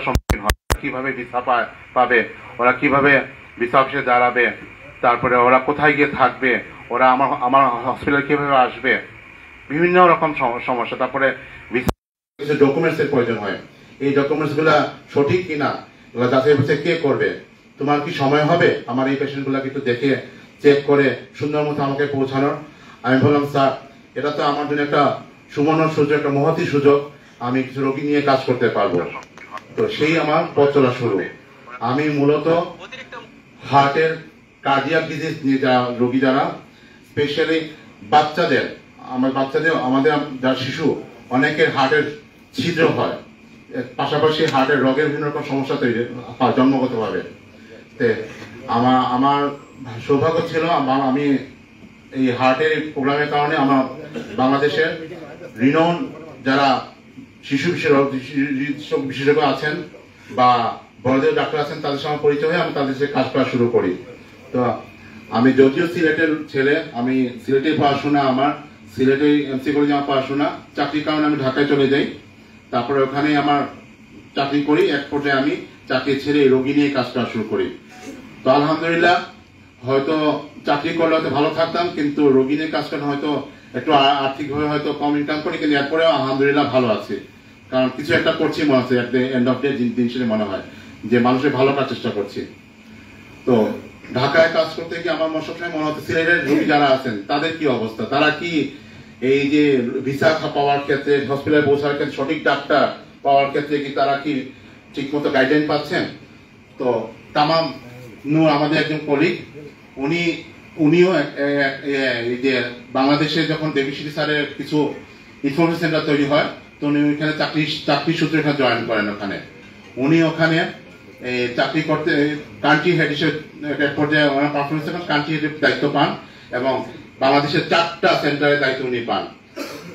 সম্মুখীন হয়, কিভাবে ভিসা পাবে, ওরা কিভাবে ভিসা অফিসে দাঁড়াবে, তারপরে ওরা কোথায় গিয়ে থাকবে, ওরা আমার আমার হসপিটালে কিভাবে আসবে, বিভিন্ন রকম সমস্যা। তারপরে কিছু ডকুমেন্টসের প্রয়োজন হয়, এই ডকুমেন্টসগুলো সঠিক কিনা যাচাই বাছাই কে করবে, তোমার কি সময় হবে আমার এই পেশেন্টগুলোকে একটু দেখে চেক করে সুন্দর মতো আমাকে পৌঁছানোর। আমি বললাম স্যার, এটা তো আমার জন্য একটা সুবর্ণ সুযোগ, একটা মহতি সুযোগ, আমি কিছু রোগী নিয়ে কাজ করতে পারবো। তো সেই আমার পথ চলা শুরু। আমি মূলত হার্টের কার্ডিয়াক ডিজিজ নিয়ে রোগী যারা, স্পেশালি বাচ্চাদের, আমাদের যারা শিশু, অনেকের হার্টের ছিদ্র হয়, পাশাপাশি হার্টের রোগের বিভিন্ন রকম সমস্যা তৈরি হয় জন্মগতভাবে। আমার সৌভাগ্য ছিল আমি এই হার্টের প্রোগ্রামের কারণে আমার বাংলাদেশের রিনোন যারা শিশু বিশেষজ্ঞ আছেন বা বড়দের ডাক্তার আছেন, তাদের সঙ্গে পরিচয় হয়ে আমি তাদের সাথে কাজ করা শুরু করি। তো আমি যদিও সিলেটের ছেলে, আমি সিলেটে পড়াশোনা, আমার সিলেটে এমসি কলেজে আমার পড়াশোনা, চাকরির কারণে আমি ঢাকায় চলে যাই। তারপরে ওখানে আমার চাকরি করি, এক পর্যায়ে আমি চাকরি ছেড়ে রোগী নিয়ে কাজ করা শুরু করি। তো আলহামদুলিল্লাহ, হয়তো চাকরি করলে হয়তো ভালো থাকতাম, কিন্তু রোগী নিয়ে কাজ করলে হয়তো একটু আর্থিকভাবে হয়তো কম ইনকাম করি, কিন্তু এরপরেও আলহামদুলিল্লাহ ভালো আছি, কারণ কিছু একটা করছি মনে হচ্ছে, এন্ড অফ ডে জিনিসটা মনে হয় যে মানুষের ভালো করার চেষ্টা করছি। তো ঢাকায় কাজ করতে গিয়ে আমার সবসময় মনে হচ্ছে সিলেটের রোগী যারা আছেন তাদের কি অবস্থা, তারা কি এই যে ভিসা পাওয়ার ক্ষেত্রে, হসপিটালে পৌঁছার ক্ষেত্রে, সঠিক ডাক্তার পাওয়ার ক্ষেত্রে কি তারা কি ঠিক মতো গাইডলাইন পাচ্ছেন। তো তামাম নূর আমাদের একজন কলিগ, উনিও এই যে বাংলাদেশে যখন দেবীশ্রী স্যারের কিছু ইনফরমেশন সেন্টার তৈরি হয়, তো উনি ওইখানে চাকরি সূত্রে এখানে জয়েন করেন। উনি ওখানে চাকরি করতে কান্ট্রি হেড হিসেবে পর্যায়ে পারফরমেন্স কান্ট্রি হেডের দায়িত্ব পান এবং বাংলাদেশের 4টা সেন্টারের দায়িত্ব উনি পান।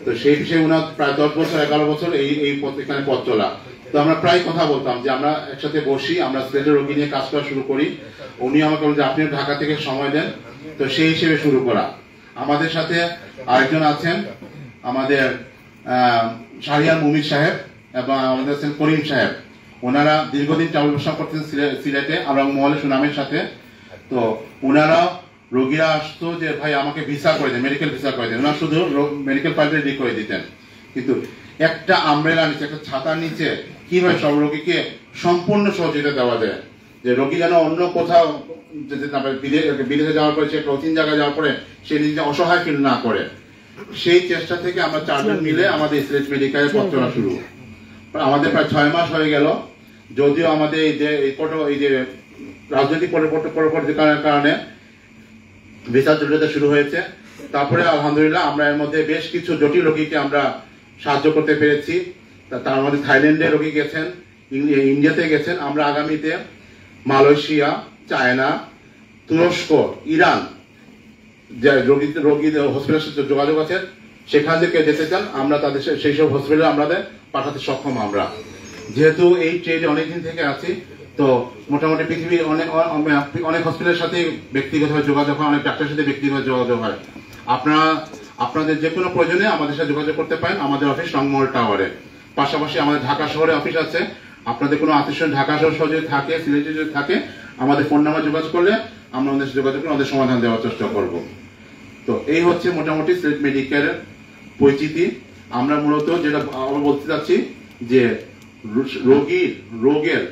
তো সেই বিষয়ে উনার প্রায় 10 বছর 11 বছর এই এখানে পথ চলা। তো আমরা প্রায় কথা বলতাম যে আমরা একসাথে বসি, আমরা সিলেটের রোগী নিয়ে কাজ করা শুরু করি। উনি আমাকে বলেন যে আপনিও ঢাকা থেকে সময় দেন, তো সেই হিসেবে শুরু করা। আমাদের সাথে আরেকজন আছেন আমাদের শাহরিয়ার মুমিন সাহেব এবং আমাদের আছেন করিম সাহেব। ওনারা দীর্ঘদিন ট্রাভেল ব্যবসা করতেন সিলেটে এবং মহলে সুনামের সাথে। তো ওনারা রোগীরা আসতো যে ভাই আমাকে ভিসা করে দেন, মেডিকেল ভিসা করে দেন, ওনারা শুধু মেডিকেল ফাইল রেডি করে দিতেন, কিন্তু একটা আমব্রেলা নিচে, একটা ছাতার নিচে কিভাবে সব রোগীকে সম্পূর্ণ সহযোগিতা দেওয়া যায়, যে রোগী যেন অন্য কোথাও বিদেশে যাওয়ার পরে, সে প্রতিদিন জায়গায় যাওয়ার পরে সে নিজে অসহায় ফিল না করে, সেই চেষ্টা থেকে আমরা 4 জন মিলে আমাদের সিলেট মেডিকেলের পথ চলা শুরু। আমাদের প্রায় 6 মাস হয়ে গেল, যদিও আমাদের এই যে রাজনৈতিক পরিবর্তনের কারণে ভিসা জটিলতা শুরু হয়েছে। তারপরে আলহামদুলিল্লাহ আমরা এর মধ্যে বেশ কিছু জটিল রোগীকে আমরা সাহায্য করতে পেরেছি। তার মধ্যে থাইল্যান্ডে রোগী গেছেন, ইন্ডিয়াতে গেছেন। আমরা আগামীতে মালয়েশিয়া, চায়না, তুরস্ক, ইরান যে রোগীদের হসপিটালের সাথে যোগাযোগ আছে, সেখান থেকে যেতে চান, আমরা তাদের সেই সব হসপিটালে আমাদের পাঠাতে সক্ষম। আমরা যেহেতু এই ট্রেডে অনেকদিন থেকে আছি, তো মোটামুটি পৃথিবীর অনেক হসপিটালের সাথে ব্যক্তিগতভাবে যোগাযোগ হয়, অনেক ডাক্তারের সাথে ব্যক্তিগত যোগাযোগ হয়। আপনাদের যে কোনো প্রয়োজনে আমাদের সাথে যোগাযোগ করতে পারেন আমাদের অফিস রংমহল টাওয়ারে। পাশাপাশি আমাদের ঢাকা শহরে অফিস আছে। আপনাদের কোনো আত্মীয় ঢাকা শহর যদি থাকে, সিলেটে যদি থাকে, আমাদের ফোন নাম্বার যোগাযোগ করলে আমরা ওদের সাথে যোগাযোগ করে ওদের সমাধান দেওয়ার চেষ্টা করব। তো এই হচ্ছে মোটামুটি সিলেট মেডিকেলের পরিচিতি। আমরা মূলত যেটা আমরা বলতে চাচ্ছি যে রোগের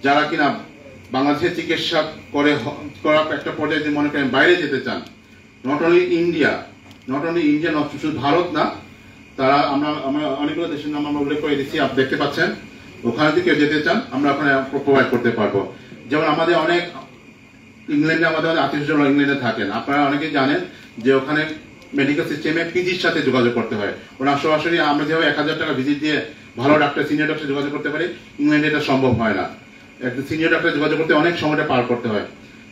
যারা কিনা বাংলাদেশে চিকিৎসা করার একটা পর্যায়ে মনে করেন বাইরে যেতে চান, নট অনলি ইন্ডিয়া, শুধু ভারত না, তারা আমরা অনেকগুলো দেশের নাম আমরা উল্লেখ করে দিচ্ছি, আপনি দেখতে পাচ্ছেন। ওখানে যদি কেউ যেতে চান আমরা ওখানে প্রোভাইড করতে পারবো। যেমন আমাদের অনেক ইংল্যান্ডে আমাদের আত্মীয়স্বজন ইংল্যান্ডে থাকেন, আপনারা অনেকেই জানেন যে ওখানে মেডিকেল সিস্টেমে পিজির সাথে যোগাযোগ করতে হয়। ওরা সরাসরি আমরা যেভাবে 1000 টাকা ভিজিট দিয়ে ভালো ডাক্তার, সিনিয়র ডাক্তার যোগাযোগ করতে পারি, ইংল্যান্ডে এটা সম্ভব হয় না। একটা সিনিয়র ডাক্তার যোগাযোগ করতে অনেক সময়টা পার করতে হয়।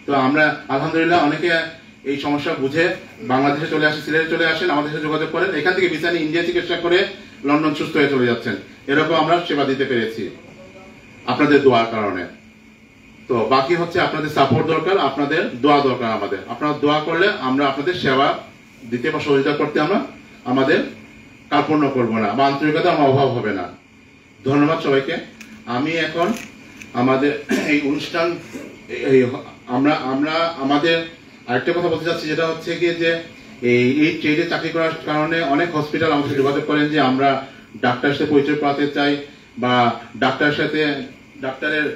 তো আমরা আলহামদুলিল্লাহ অনেকে এই সমস্যা বুঝে বাংলাদেশে চলে আসে, সিলেটে চলে আসেন, আমাদের সাথে যোগাযোগ করেন, এখান থেকে ভিসা নিয়ে ইন্ডিয়া চিকিৎসা করে লন্ডন সুস্থ হয়ে চলে যাচ্ছেন। এরকম আমরা সেবা দিতে পেরেছি আপনাদের দোয়ার কারণে। তো বাকি হচ্ছে আপনাদের সাপোর্ট দরকার, আপনাদের দোয়া দরকার আমাদের। আপনারা দোয়া করলে আমরা আপনাদের সেবা দিতে বা সহযোগিতা করতে আমরা আমাদের কার্পণ্য করবো না বা আন্তরিকতা আমার অভাব হবে না। ধন্যবাদ সবাইকে। আমি এখন আমাদের এই অনুষ্ঠান আমরা আমরা আমাদের আরেকটা কথা বলতে চাচ্ছি, যেটা হচ্ছে কি যে এই ট্রেডে চাকরি করার কারণে অনেক হসপিটাল আমাদের সাথে যোগাযোগ করেন যে আমরা ডাক্তারের সাথে পরিচয় করাতে চাই বা ডাক্তারের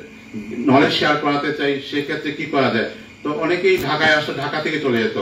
নলেজ শেয়ার করাতে চাই, সেক্ষেত্রে কি করা যায়। তো অনেকেই ঢাকায় আসতো, ঢাকা থেকে চলে যেত।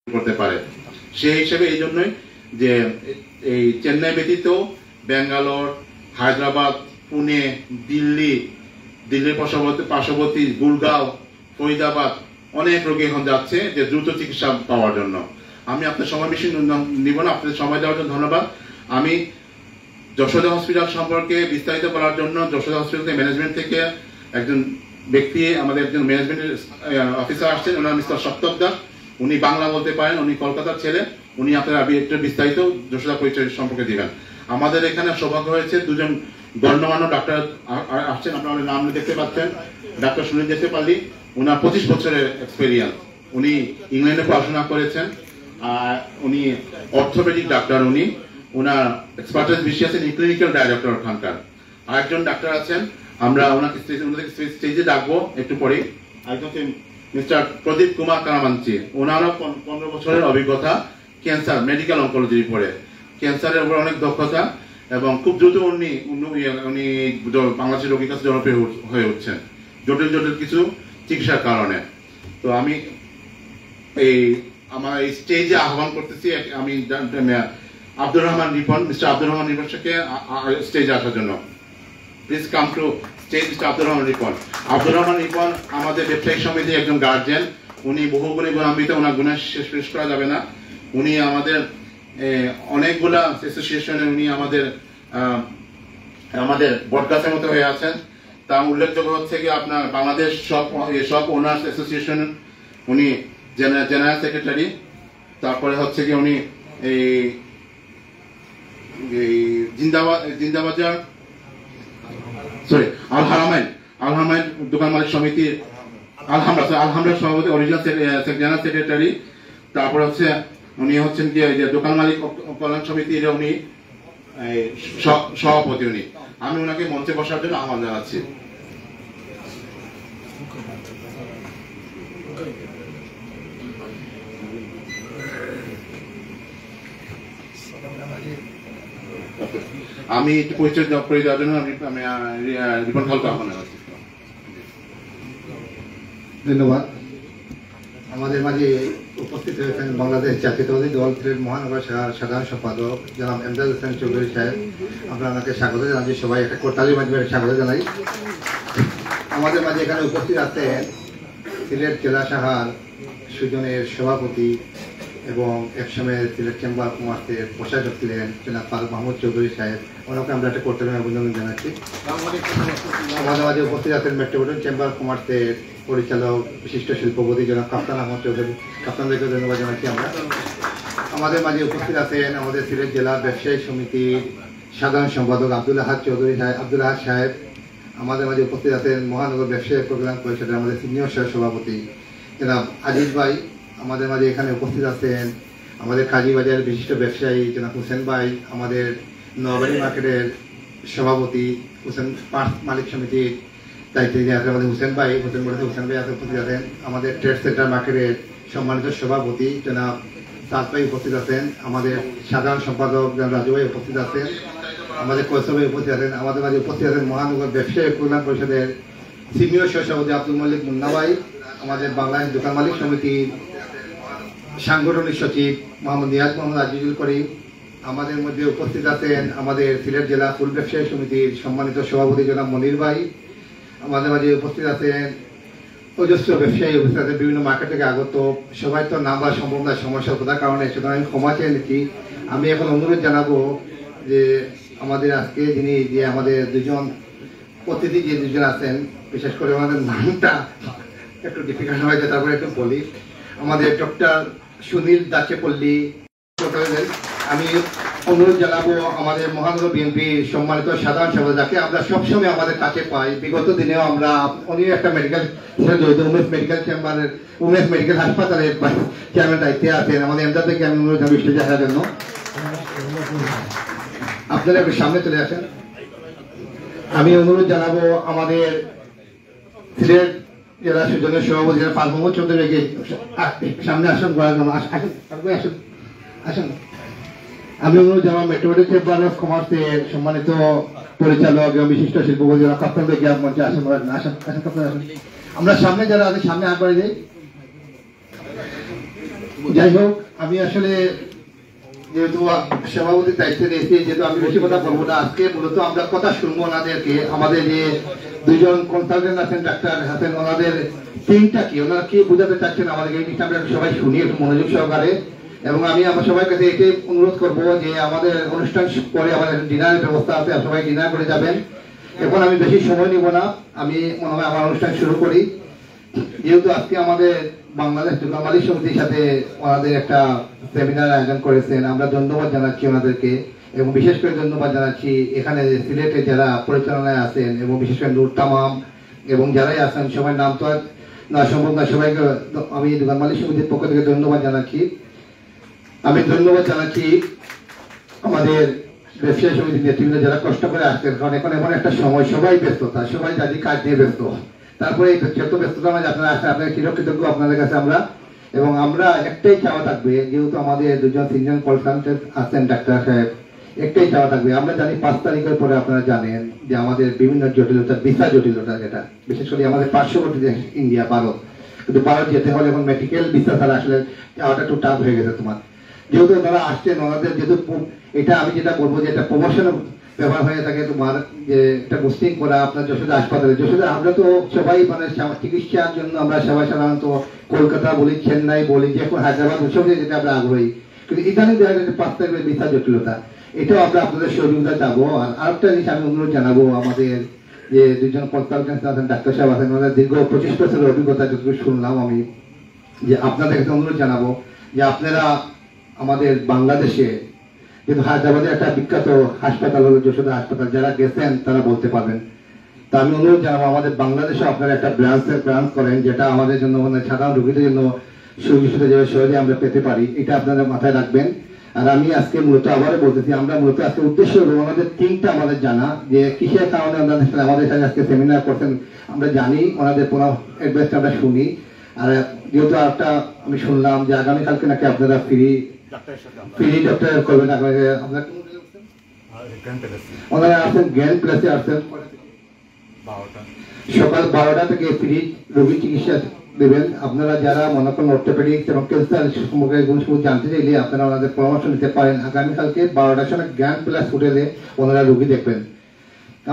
করতে পারে সেই হিসেবে এই জন্যই যে এই চেন্নাই ব্যতীত ব্যাঙ্গালোর, হায়দ্রাবাদ, পুনে, দিল্লির পার্শ্ববর্তী গুরগাঁও, ফরিদাবাদ অনেক রোগী এখন যাচ্ছে যে দ্রুত চিকিৎসা পাওয়ার জন্য। আমি আপনার সময় বেশি নিব না, আপনাদের সময় দেওয়ার জন্য ধন্যবাদ। আমি যশোদা হসপিটাল সম্পর্কে বিস্তারিত বলার জন্য যশোদা হসপিটাল ম্যানেজমেন্ট থেকে একজন ব্যক্তি, আমাদের একজন ম্যানেজমেন্টের অফিসার আসছেন, ওনার মিস্টার সপ্তক দাস। উনি বাংলা বলতে পারেন, উনি কলকাতার ছেলে, উনি আপনার একটু বিস্তারিত যশোদা পরিচয় সম্পর্কে দিবেন। আমাদের এখানে সৌভাগ্য হয়েছে দুজন গণ্যমান্য ডাক্তার আসছেন, আপনারা নাম দেখতে পাচ্ছেন। ডাক্তার সুনীল দেশপাল্লি, ওনার 25 বছরের এক্সপেরিয়েন্স, উনি ইংল্যান্ডে পড়াশোনা করেছেন, উনি অর্থোপেডিক ডাক্তার, উনি ওনার এক্সপার্টাইজ বেশি আছেন, ক্লিনিক্যাল ডাইরেক্টর ওখানকার। আরেকজন ডাক্তার আছেন, আমরা ওনাকে স্টেজে ডাকবো একটু পরে, একজন মিস্টার প্রদীপ কুমার কারামাঞ্চি। ওনারও 15 বছরের অভিজ্ঞতা ক্যান্সার, মেডিকেল অঙ্কোলজির উপরে, ক্যান্সারের উপর অনেক দক্ষতা এবং খুব দ্রুত উনি বাংলাদেশের রোগীর কাছে জনপ্রিয় হয়ে উঠছেন জটিল কিছু চিকিৎসার কারণে। তো আমি আমার এই স্টেজে আহ্বান করতেছি আমি আব্দুর রহমান রিপন, মিস্টার আব্দুর রহমান রিপন স্টেজে আসার জন্য। Please come to stage mister Abdur Rahman Ripon. Abdur Rahman Ripon আমাদের ব্যবসায়িক সমিতির একজন গার্জিয়ান, উনি বহুগুণে গুণান্বিত, ওনার গুণের শেষ করা যাবে না। উনি আমাদের অনেকগুলা অ্যাসোসিয়েশনে উনি আমাদের বটগাছের মতো হয়ে আছেন। তা উল্লেখযোগ্য হচ্ছে কি আপনার বাংলাদেশ সব ওনার্স অ্যাসোসিয়েশন উনি জেনারেল সেক্রেটারি। তারপরে হচ্ছে কি উনি এই জিন্দাবাজার আলহামাইন দোকান মালিক সমিতির আলহামরা সভাপতি, অরিজিনাল জেনারেল সেক্রেটারি। তারপর হচ্ছে উনি হচ্ছেন কি দোকান মালিক কল্যাণ সমিতির উনি সভাপতি। উনি আমি ওনাকে মঞ্চে বসার জন্য আহ্বান জানাচ্ছি। আমি একটু পরিচয় করে দেওয়ার জন্য আমি রিপন খালকে আহ্বান জানাচ্ছি। ধন্যবাদ। আমাদের মাঝে উপস্থিত হয়েছেন বাংলাদেশ জাতীয়তাবাদী দল সিলেট মহানগর শাখার সাধারণ সম্পাদক জনাব এমদাদ হোসেন চৌধুরী সাহেব। আমরা ওনাকে স্বাগত জানাচ্ছি, সবাই একটা করতালির মাধ্যমে স্বাগত জানাই। আমাদের মাঝে এখানে উপস্থিত আছেন সিলেট জেলা শাখার সুজনের সভাপতি এবং একসময় সিলেট চেম্বার অফ কমার্সের প্রশাসক ছিলেন জনাব ফারুক মাহমুদ চৌধুরী সাহেব। ওনাকে আমরা একটা করতালির অভিনন্দন জানাচ্ছি। আমাদের মাঝে উপস্থিত আছেন মেট্রোপলিটন চেম্বার অফ কমার্সের পরিচালক বিশিষ্ট শিল্পপতি জনাব কাপ্তান আহমদ চৌধুরী। কাপ্তানদেরকে ধন্যবাদ জানাচ্ছি আমরা। আমাদের মাঝে উপস্থিত আছেন আমাদের সিলেট জেলা ব্যবসায়ী সমিতির সাধারণ সম্পাদক আব্দুল আহাদ চৌধুরী সাহেব, আব্দুল আহাদ সাহেব। আমাদের মাঝে উপস্থিত আছেন মহানগর ব্যবসায়ী কল্যাণ পরিষদের আমাদের সিনিয়র সভাপতি জনাব আজিজ ভাই। আমাদের মাঝে এখানে উপস্থিত আছেন আমাদের কাজীবাজারের বিশিষ্ট ব্যবসায়ী জনাব হোসেন ভাই, আমাদের নবাড়ি মার্কেটের সভাপতি হোসেন পার্ক মালিক সমিতির দায়িত্বে আছেন আমাদের হোসেন ভাই, হোসেন ভাই আছে উপস্থিত আছেন। আমাদের ট্রেড সেন্টার মার্কেটের সম্মানিত সভাপতি জনাব সাদ ভাই উপস্থিত আছেন। আমাদের সাধারণ সম্পাদক জনাব রাজু ভাই উপস্থিত আছেন। আমাদের কৌশল ভাই উপস্থিত আছেন। আমাদের মাঝে উপস্থিত আছেন মহানগর ব্যবসায়ী কল্যাণ পরিষদের সিনিয়র সভাপতি আব্দুল মল্লিক মুন্না ভাই, আমাদের বাংলাদেশ দোকান মালিক সমিতির সাংগঠনিক সচিব মোহাম্মদ নিয়াজ মোহাম্মদ আজিজুল করিম। আমাদের মধ্যে উপস্থিত আছেন আমাদের সিলেট জেলা ফুল ব্যবসায়ী সমিতির সম্মানিত সভাপতি জনাব মনির ভাই। আমাদের মাঝে উপস্থিত আছেন অজস্র ব্যবসায়ী উপস্থিত আছেন বিভিন্ন মার্কেট থেকে আগত। সবাই তো নাম বলা সম্ভব না সমস্যার কথার কারণে, সুতরাং আমি ক্ষমা চেয়ে নিচ্ছি। আমি এখন অনুরোধ জানাবো যে আমাদের আজকে যিনি যে আমাদের দুজন অতিথি যে দুজন আছেন, বিশেষ করে আমাদের নামটা একটু ডিফিকাল্ট হয়েছে, তারপরে একটু বলি। আমাদের ডক্টর সুনীল দাচেপল্লী, আমি অনুরোধ জানাবো আমাদের মহানগর বিএনপির সম্মানিত সাধারণ সম্পাদক, যাকে আমরা সবসময় আমাদের কাছে পাই। বিগত দিনেও আমরা উনি একটা মেডিকেল উমেশ মেডিকেল চেম্বারের উমেশ মেডিকেল হাসপাতালের চেয়ারম্যান দায়িত্বে আছেন। আমাদের এমদাদ থেকে আমি অনুরোধ জানাবো স্টেজে আসার জন্য। আপনারা একটু সামনে চলে আসেন। আমি অনুরোধ জানাবো আমাদের সিলেট জেলা সুজনের সভাপতি ফারুক মাহমুদ চৌধুরীকে সামনে আসন করার জন্য। আসুন আসুন। আমি অনুরোধ জানাবো মেট্রোপলিটন চেম্বার অফ কমার্সের সম্মানিত পরিচালক এবং বিশিষ্ট শিল্পপতি কাপ্তান থেকে মঞ্চে আসন করার জন্য। আসুন আসুন কাপ্তান আসুন। আমরা সামনে যারা আছে সামনে আগ বাড়ি যাই। যাই হোক, আমি আসলে যেহেতু সভাপতির দায়িত্বে নিয়েছি, যেহেতু আমি বেশি কথা বলবো না আজকে, মূলত আমরা কথা শুনবো ওনাদেরকে। আমাদের যে দুজন কনসালটেন্ট আছেন, ডাক্তার আছেন, ওনাদের থিমটা কি, ওনারা কি বোঝাতে চাচ্ছেন আমাদেরকে, এই জিনিসটা আমরা সবাই শুনি একটু মনোযোগ সহকারে। এবং আমি আমার সবার কাছে এটাই অনুরোধ করবো যে আমাদের অনুষ্ঠান পরে আমাদের ডিনারের ব্যবস্থা আছে, সবাই ডিনার করে যাবেন। এখন আমি বেশি সময় নিব না, আমি মনে হয় আমার অনুষ্ঠান শুরু করি। যেহেতু আজকে আমাদের বাংলাদেশ দোকান মালিক সমিতির সাথে ওনাদের একটা সেমিনার আয়োজন করেছেন, আমরা ধন্যবাদ জানাচ্ছি ওনাদেরকে। এবং বিশেষ করে ধন্যবাদ জানাচ্ছি এখানে সিলেটে যারা পরিচালনায় আছেন এবং বিশেষ করে নূর তামাম এবং যারাই আছেন, সবাই নাম তো না সম্ভব না, সবাইকে আমি দোকান মালিক সমিতির পক্ষ থেকে ধন্যবাদ জানাচ্ছি। আমি ধন্যবাদ জানাচ্ছি আমাদের ব্যবসায়ী সমিতির নেতৃবৃন্দ যারা কষ্ট করে আসছেন, কারণ এখন এমন একটা সময় সবাই ব্যস্ততা, সবাই যাদের কাজ নিয়ে ব্যস্ত। তারপরে এই যত ব্যস্ততা মাঝে আপনারা আসেন, আপনাদের চিরকৃতজ্ঞ আপনাদের কাছে আমরা। এবং আমরা একটাই চাওয়া থাকবে, যেহেতু আমাদের দুজন তিনজন কনসালটেন্ট আছেন ডাক্তার সাহেব, একটাই চাওয়া থাকবে। আমরা জানি 5 তারিখের পরে আপনারা জানেন যে আমাদের বিভিন্ন জটিলতা, ভিসা জটিলতা, যেটা বিশেষ করে আমাদের পার্শ্ববর্তী দেশ ইন্ডিয়া, ভারত, কিন্তু ভারত যেতে হলে এখন মেডিকেল ভিসা ছাড়া আসলে যাওয়াটা একটু টাফ হয়ে গেছে তোমার। যেহেতু ওনারা আসছেন, ওনাদের যেহেতু এটা আমি যেটা বলবো যে এটা প্রমোশন ব্যাপার হয়ে থাকে তোমার, যে একটা পোস্টিং করা আপনার যশোদা হাসপাতালে। যশোদা আমরা তো সবাই মানে চিকিৎসার জন্য আমরা সবাই সাধারণত কলকাতা বলি, চেন্নাই বলি, যে কোনো হায়দ্রাবাদ ওসবে যেটা আমরা আগ্রহী, কিন্তু ইদানিং দেখা যাচ্ছে 5 তারিখের ভিসা জটিলতা, এটাও আমরা আপনাদের সহযোগিতা চাবো। আর আরেকটা জিনিস আমি অনুরোধ জানাবো, আমাদের যে দুজন কনসালটেন্ট আছেন, ডাক্তার সাহেব আছেন, ওনাদের দীর্ঘ 25 বছরের অভিজ্ঞতা যতটুকু শুনলাম আমি, যে আপনাদের কাছে অনুরোধ জানাবো যে আপনারা আমাদের বাংলাদেশে, যেহেতু হায়দ্রাবাদের একটা বিখ্যাত হাসপাতাল হলো যশোদা হাসপাতাল, যারা গেছেন তারা বলতে পারবেন। তা আমি অনুরোধ জানাবো আমাদের বাংলাদেশে আপনারা একটা ব্রাঞ্চ করেন, যেটা আমাদের জন্য মানে সাধারণ রোগীদের জন্য সুবিধা যেভাবে সহজে আমরা পেতে পারি, এটা আপনারা মাথায় রাখবেন। আর আমি আজকে মূলত আবারও বলতেছি, আমরা মূলত আজকে উদ্দেশ্য হলো আমাদের টিমটা আমাদের জানা, যে কিসের কারণে আমাদের সাথে আজকে সেমিনার করছেন আমরা জানি, ওনাদের কোনো অ্যাডভাইসটা আমরা শুনি। আর যেহেতু একটা আমি শুনলাম যে আগামীকালকে নাকি আপনারা ফ্রি ডক্টর করবেন, আপনার ওনারা আসছেন জ্ঞান প্লাসে আসছেন সকাল 12টা থেকে ফ্রি রোগী চিকিৎসা দেবেন। আপনারা যারা মনে করেন অর্থোপেডিক্স এবং ক্যান্সার সম্পর্কে জানতে চাইলে আপনারা ওনাদের পরামর্শ নিতে পারেন। আগামীকালকে 12টার সময় গ্র্যান্ড প্লাস হোটেলে ওনারা রোগী দেখবেন।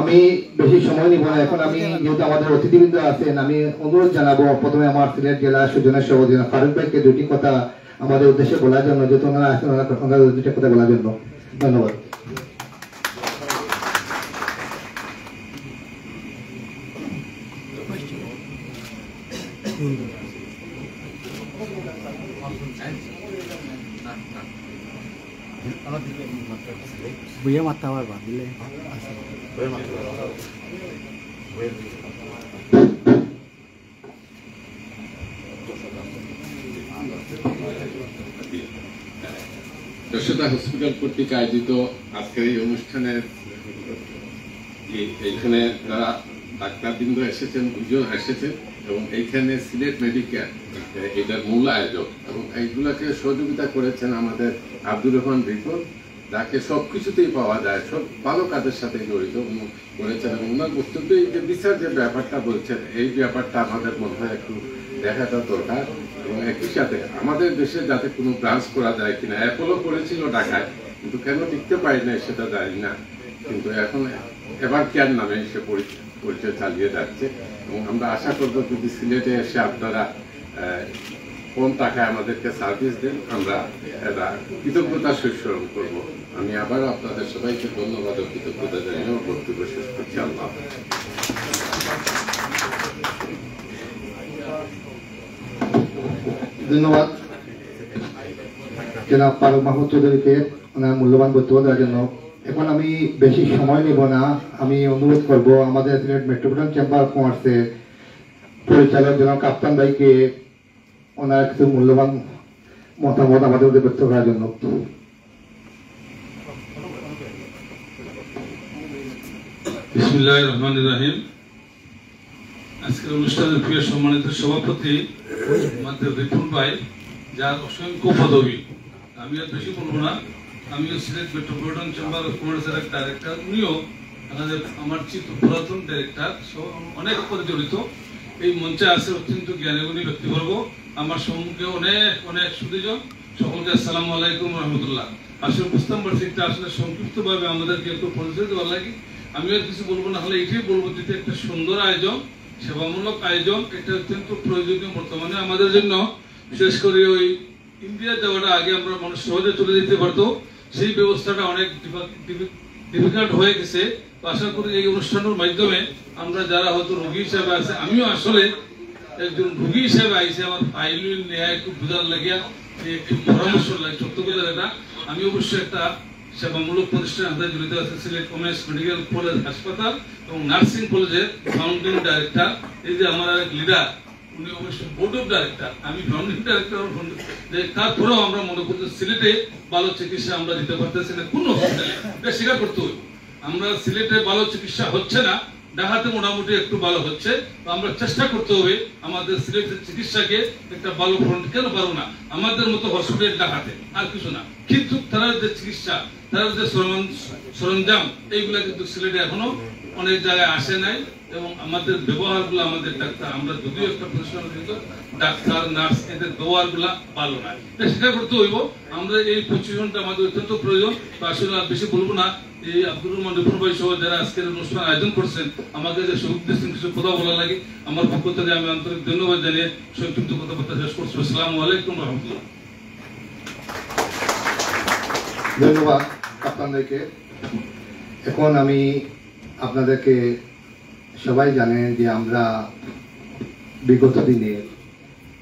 আমি বেশি সময় নিব না, এখন আমি যেহেতু আমাদের অতিথিবৃন্দ আছেন, আমি অনুরোধ জানাবো প্রথমে আমার সিলেট জেলা সুজনের সভাপতি ফারুক ভাইকে দুটি কথা আমাদের উদ্দেশ্যে বলার জন্য, যেহেতু ওনারা আছেন ওনাদের উদ্দেশ্যে কথা বলার জন্য। ধন্যবাদ। Buya matawar ba? Bile. Yashoda hospital কর্তৃক আয়োজিত আজকের এই অনুষ্ঠানে এইখানে যারা ডাক্তারবৃন্দ এসেছেন, দুজন এসেছেন এবং এইখানে সিলেট মেডিকেল এটার মূল আয়োজক এবং এইগুলাকে সহযোগিতা করেছেন আমাদের আব্দুর রহমান রিপন, যাকে সবকিছুতেই পাওয়া যায়, সব ভালো কাজের সাথে জড়িত করেছেন এবং ওনার বক্তব্য এই যে বিচার যে ব্যাপারটা বলছেন, এই ব্যাপারটা আমাদের মনে হয় একটু দেখাটা দরকার এবং একই সাথে আমাদের দেশে যাতে কোনো ব্রাঞ্চ করা যায় কিনা। অ্যাপোলো করেছিল ঢাকায়, কিন্তু কেন টিকতে পারি না সেটা জানি না, কিন্তু এখন এবার কেয়ার নামে সে পরিচয় চালিয়ে যাচ্ছে এবং আমরা আশা করব যদি সিলেটে এসে আপনারা কোন টাকায় আমাদেরকে সার্ভিস দেন, আমরা এটা কৃতজ্ঞতা স্মরণ করব। আমি আবারও আপনাদের সবাইকে ধন্যবাদ ও কৃতজ্ঞতা জানিয়ে বক্তব্য শেষ করছি। আল্লাহ ধন্যবাদ জনাব ফারুক মাহমুদ চৌধুরীকে ওনার মূল্যবান বক্তব্য দেওয়ার জন্য। এখন আমি বেশি সময় নেব না, আমি অনুরোধ করব আমাদের সিলেট মেট্রোপলিটন চেম্বার অফ কমার্সের পরিচালক জনাব কাপ্তান ভাইকে ওনার কিছু মূল্যবান মতামত আমাদের মধ্যে ব্যক্ত করার জন্য। বিসমিল্লাহির রহমানির রহিম। আজকের অনুষ্ঠানের প্রিয় সম্মানিত সভাপতি আমাদের রিপুন ভাই, যার অসংখ্য পদবী, আমি আর বেশি বলবো না। আমিও সিলেট মেট্রোপলিটন চেম্বার অফ কমার্সের এক ডাইরেক্টর, উনিও আমার পুরাতন ডাইরেক্টর, অনেক পদে জড়িত। এই মঞ্চে আছে অত্যন্ত জ্ঞানীগুণী ব্যক্তিবর্গ, আমার সম্মুখে অনেক অনেক সুদীজন, সকলকে আসসালামু আলাইকুম রহমতুল্লাহ। আসলে বুঝতাম পারছি এটা আসলে সংক্ষিপ্তভাবে আমাদেরকে একটু পরিচয় দেওয়ার লাগে। আমি আর কিছু বলবো না, হলে এটাই বলবো যে একটা সুন্দর আয়োজন, সেবামূলক আয়োজন, এটা অত্যন্ত প্রয়োজনীয় বর্তমানে আমাদের জন্য। বিশেষ করে ওই ইন্ডিয়া যাওয়াটা আগে আমরা মানুষ সহজে চলে যেতে পারতো, সেই ব্যবস্থাটা অনেক ডিফিকাল্ট হয়ে গেছে। আশা করি এই অনুষ্ঠানের মাধ্যমে আমরা যারা হয়তো রোগী হিসাবে আছে, আমিও আসলে একজন রোগী হিসাবে আইসি, আমার ফাইল নেওয়া একটু বোঝার লাগিয়া পরামর্শ লাগে সত্য কথা। এটা আমি অবশ্যই একটা সেবামূলক প্রতিষ্ঠানের সাথে জড়িত আছে, সিলেট কমার্স মেডিকেল কলেজ হাসপাতাল এবং নার্সিং কলেজের ফাউন্ডিং ডাইরেক্টর। এই যে আমার এক লিডার, উনি অবশ্যই বোর্ড অফ ডাইরেক্টর, আমি ফাউন্ডিং ডাইরেক্টর। তারপরেও আমরা মনে করছি সিলেটে ভালো চিকিৎসা আমরা দিতে পারতেছি না কোন হসপিটালে, এটা স্বীকার করতে হবে। আমরা সিলেটে ভালো চিকিৎসা হচ্ছে না, ঢাকাতে মোটামুটি একটু ভালো হচ্ছে। আমরা চেষ্টা করতে হবে আমাদের সিলেটের চিকিৎসাকে একটা ভালো ফ্রন্ট, কেন পারবো না আমাদের মতো হসপিটাল ঢাকাতে, আর কিছু না, কিন্তু তারা যে চিকিৎসা, তারা যে সরঞ্জাম, এইগুলা কিন্তু সিলেটে এখনো অনেক জায়গায় আসে নাই। এবং আমাদের ব্যবহার গুলো, আমাদের ডাক্তার, আমরা যদিও একটা প্রতিষ্ঠান ডাক্তার নার্স, এদের ব্যবহার গুলা ভালো নাই, এটা স্বীকার করতে হইব। আমরা এই প্রশিক্ষণটা আমাদের অত্যন্ত প্রয়োজন। আসলে আর বেশি বলবো না, এই আব্দুর রহমান রিপুন ভাই সহ যারা আজকের অনুষ্ঠান আয়োজন করছেন, আমাকে যে সুযোগ দিচ্ছেন কিছু কথা বলার লাগে, আমার পক্ষ থেকে আমি আন্তরিক ধন্যবাদ জানিয়ে সংক্ষিপ্ত কথাবার্তা শেষ করছি। আসসালামু আলাইকুম রহমতুল্লাহ। ধন্যবাদ আপনাদেরকে। এখন আমি আপনাদেরকে, সবাই জানেন যে আমরা বিগত দিনে,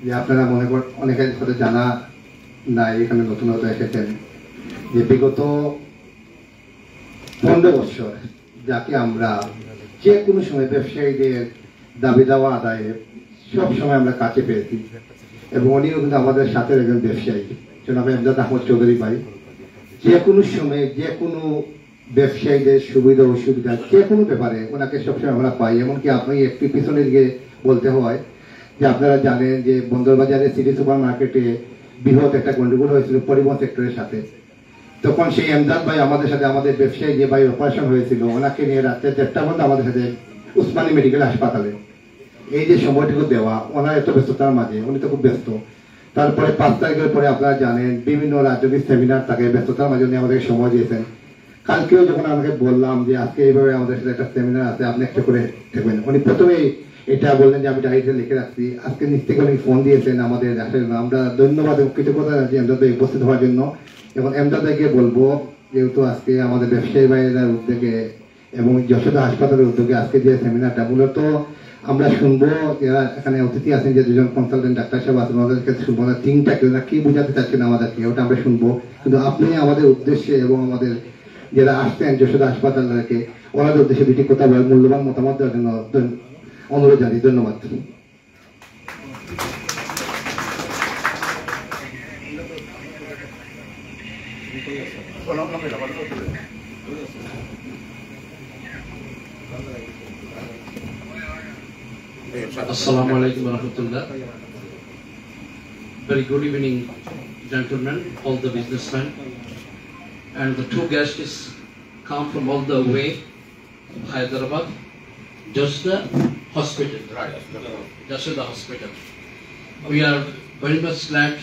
যে আপনারা মনে করেন অনেকের সাথে জানা নাই, এখানে নতুনতা এসেছেন, যে বিগত 15 বছর যাকে আমরা যে কোনো সময় ব্যবসায়ীদের দাবি দাওয়া আদায়ে সব সময় আমরা কাছে পেয়েছি, এবং উনিও কিন্তু আমাদের সাথে একজন ব্যবসায়ী জনাব এমদাদ আহমদ চৌধুরী ভাই। যে কোনো সময় যে কোনো ব্যবসায়ীদের সুবিধা অসুবিধা যে কোনো ব্যাপারে ওনাকে সবসময় আমরা পাই। এমনকি আপনি একটু পিছনে গিয়ে বলতে হয় যে আপনারা জানেন যে বন্দরবাজারে সিটি সুপার মার্কেটে বৃহৎ একটা গন্ডগোল হয়েছিল পরিবহন সেক্টরের সাথে। তখন সেই এমদাদ ভাই আমাদের সাথে, আমাদের ব্যবসায়ী যে ভাই অপারেশন হয়েছিল, ওনাকে নিয়ে রাত্রে 1:30 পর্যন্ত আমাদের সাথে উসমানী মেডিকেল হাসপাতালে, এই যে সময়টুকু দেওয়া, ওনার এত ব্যস্ততার মাঝে, উনি তো খুব ব্যস্ত। তারপরে 5 তারিখের পরে আপনারা জানেন বিভিন্ন রাজনৈতিক সেমিনার থাকে, ব্যস্ততার মাঝে উনি আমাদেরকে সময় দিয়েছেন। কালকেও যখন আমাকে বললাম যে আজকে এইভাবে আমাদের সাথে একটা সেমিনার আছে, আপনি একটা করে দেখবেন, উনি প্রথমেই এটা বললেন যে আমি ডায়েরিতে লিখে রাখছি। আজকে নিচ থেকে উনি ফোন দিয়েছেন আমাদের আসার জন্য, আমরা ধন্যবাদ এবং কৃতজ্ঞতা জানাচ্ছি এমদাদ ভাই উপস্থিত হওয়ার জন্য। এবং এমদাদ ভাইকে বলবো, যেহেতু আজকে আমাদের ব্যবসায়ী ভাইয়ের উদ্যোগে এবং যশোদা হাসপাতালের উদ্যোগে আজকে যে সেমিনারটা, মূলত আমরা শুনবো যারা এখানে অতিথি আছেন, যে দুজন কনসালটেন্ট ডাক্তার সাহেব আছেন, ওনাদের কাছে শুনবো না থিংটা কি বোঝাতে চাচ্ছেন আমাদেরকে, ওটা আমরা শুনবো। কিন্তু আপনি আমাদের উদ্দেশ্যে এবং আমাদের যারা আসতেন যশোদা হাসপাতাল থেকে, ওনাদের উদ্দেশ্যে দুটি কথা বলার, মূল্যবান মতামত দেওয়ার জন্য অনুরোধ জানাই। ধন্যবাদ। Assalamu alaikum wa rahmatullah. Very good evening, gentlemen, all the businessmen, and the two guests come from all the way, Hyderabad, Jasda Hospital, right? Jasda Hospital. We are very much glad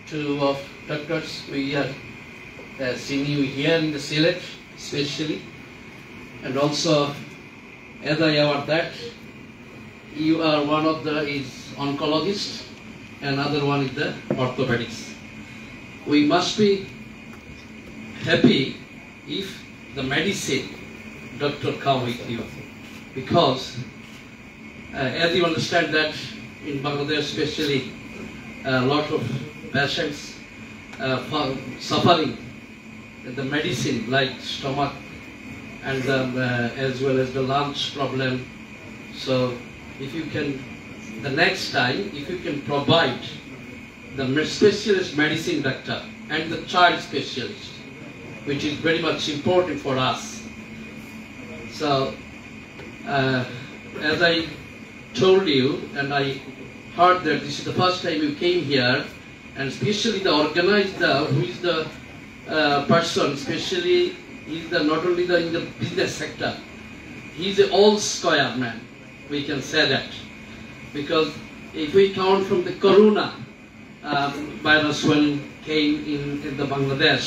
to of doctors. We are seeing you here in the Sylhet, especially, and also as I aware that you are one of the is oncologist and other one is the orthopedics. We must be happy if the medicine doctor come with you, because as you understand that in Bangladesh especially a lot of patients suffering the medicine like stomach and as well as the lungs problem. So if you can, the next time, if you can provide the specialist medicine doctor and the child specialist, which is very much important for us. So, as I told you, and I heard that this is the first time you came here, and especially the organizer, who is the person, especially he's the not only the in the business sector, he's an all square man. We can say that, because if we count from the corona virus when came in the Bangladesh,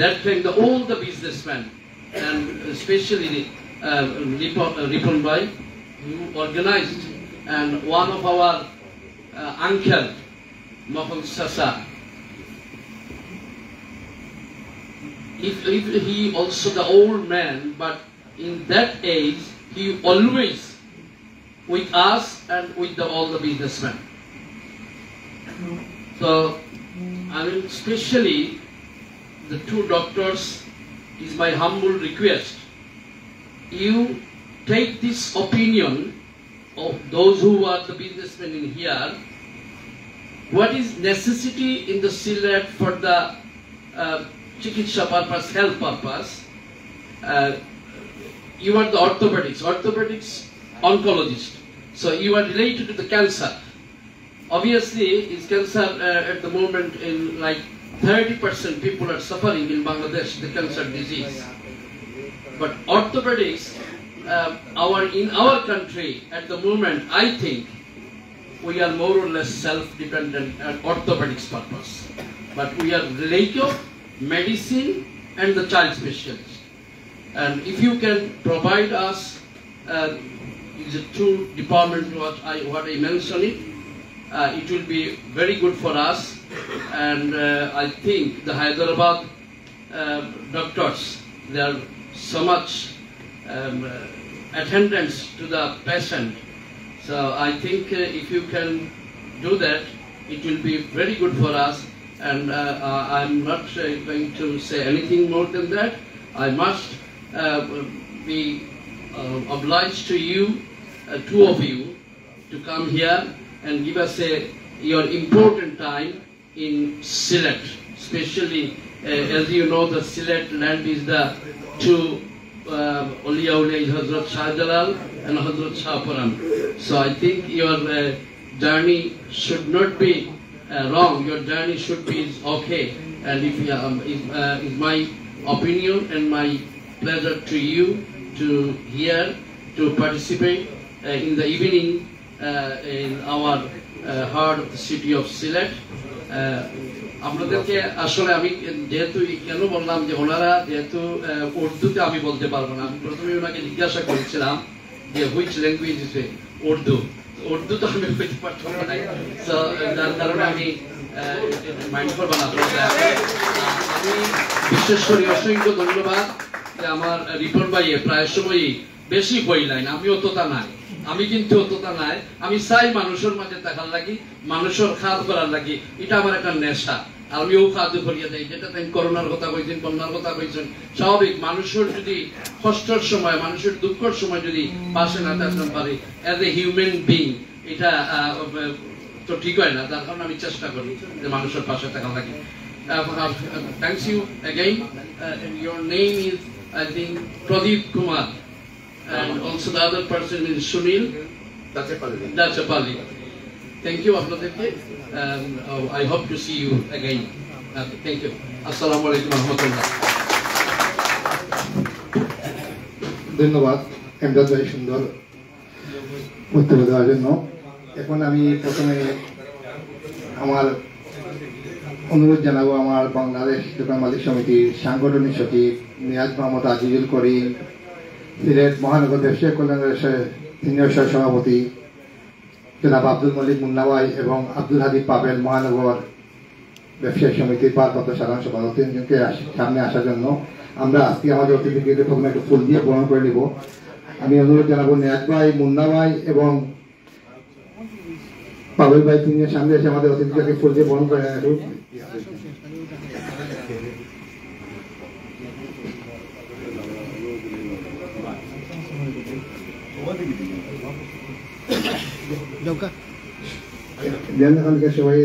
that time all the businessmen and especially Ripon Bhai, who organized, and one of our uncle, Mahal Sasa, if he also the old man, but in that age he always with us and with all the businessmen. So, I mean, especially the two doctors, is my humble request. You take this opinion of those who are the businessmen in here. What is necessity in the Sylhet for the chikitsa purpose, health purpose? You are the orthopedics oncologist. So you are related to the cancer. Obviously, is cancer at the moment in like 30% people are suffering in Bangladesh the cancer disease. But orthopedics, in our country at the moment, I think we are more or less self-dependent at orthopedics purpose. But we are lack of medicine and the child specialist. And if you can provide us is a two department what I mentioned it will be very good for us, and I think the Hyderabad doctors, they are so much attendance to the patient. So I think if you can do that, it will be very good for us, and I'm not going to say anything more than that. I must be obliged to you, two of you, to come here and give us your important time in Sylhet. Especially, as you know, the Sylhet land is the two Awliya Hazrat Shah Jalal and Hazrat Shah Paran. So I think your journey should not be wrong. Your journey should be okay. And if is my opinion and my pleasure to you to hear, to participate in the evening in our heart of the city of Sylhet. আপনাদেরকে আসলে আমি যেহেতু কেন বললাম যে ওনারা যেহেতু উর্দুতে আমি বলতে পারবো না, আমি প্রথমে ওনাকে জিজ্ঞাসা করেছিলাম যে which language is Urdu. Urdu তো আমি বলতে পারতাম না, যার কারণে আমি মাইন্ড করবো না। আমি বিশেষ করে অসংখ্য ধন্যবাদ যে আমার রিপন ভাই প্রায় সময়ই বেশি বই লাইন, আমি অতটা নাই, আমি কিন্তু অতটা নাই, আমি চাই মানুষের মাঝে থাকার লাগি, মানুষের খাদ করার লাগি, এটা আমার একটা নেশা। আমিও খাদ্য করিয়ে দেয়, যেটা তাই করোনার কথা কইছেন, বন্যার কথা কইছেন, স্বাভাবিক মানুষের যদি কষ্টের সময়, মানুষের দুঃখের সময় যদি পাশে না থাকতে পারি অ্যাজ এ হিউম্যান বিং, এটা তো ঠিক হয় না। তার কারণে আমি চেষ্টা করি যে মানুষের পাশে থাকার লাগি। Thanks you again. Your name is, I think, Pradeep Kumar, and also the other person is Sunil Dachapalli. Thank you, আপনাদেরকে, and I hope to see you again. Thank you. Assalamu alaikum warahmatullah. ধন্যবাদ এমদাদ ভাই সুন্দর বক্তব্য দেওয়ার জন্য। এখন আমি প্রথমে আমার অনুরোধ জানাবো আমার বাংলাদেশ দোকান মালিক সমিতির সাংগঠনিক সচিব নিয়াজ মোহাম্মদ আজিজুল করিম, সিলেট মহানগর ব্যবসায়ী কল্যাণের সিনিয়র সহ সভাপতি জনাব আব্দুল মলিক মুন্না ভাই এবং আব্দুল হাদি পাবেল মহানগর ব্যবসায়ী সমিতির ভারপ্রাপ্ত সাধারণ সম্পাদক, তিনজনকে সামনে আসার জন্য। আমরা আজকে আমাদের অতিথিকে প্রথমে একটু ফুল দিয়ে গ্রহণ করে নিব। আমি অনুরোধ জানাবো নিয়াজ ভাই, মুন্না ভাই এবং পাবেল ভাই তিনজনের সামনে এসে আমাদের অতিথিকে ফুল দিয়ে গ্রহণ করে নেব। সবাই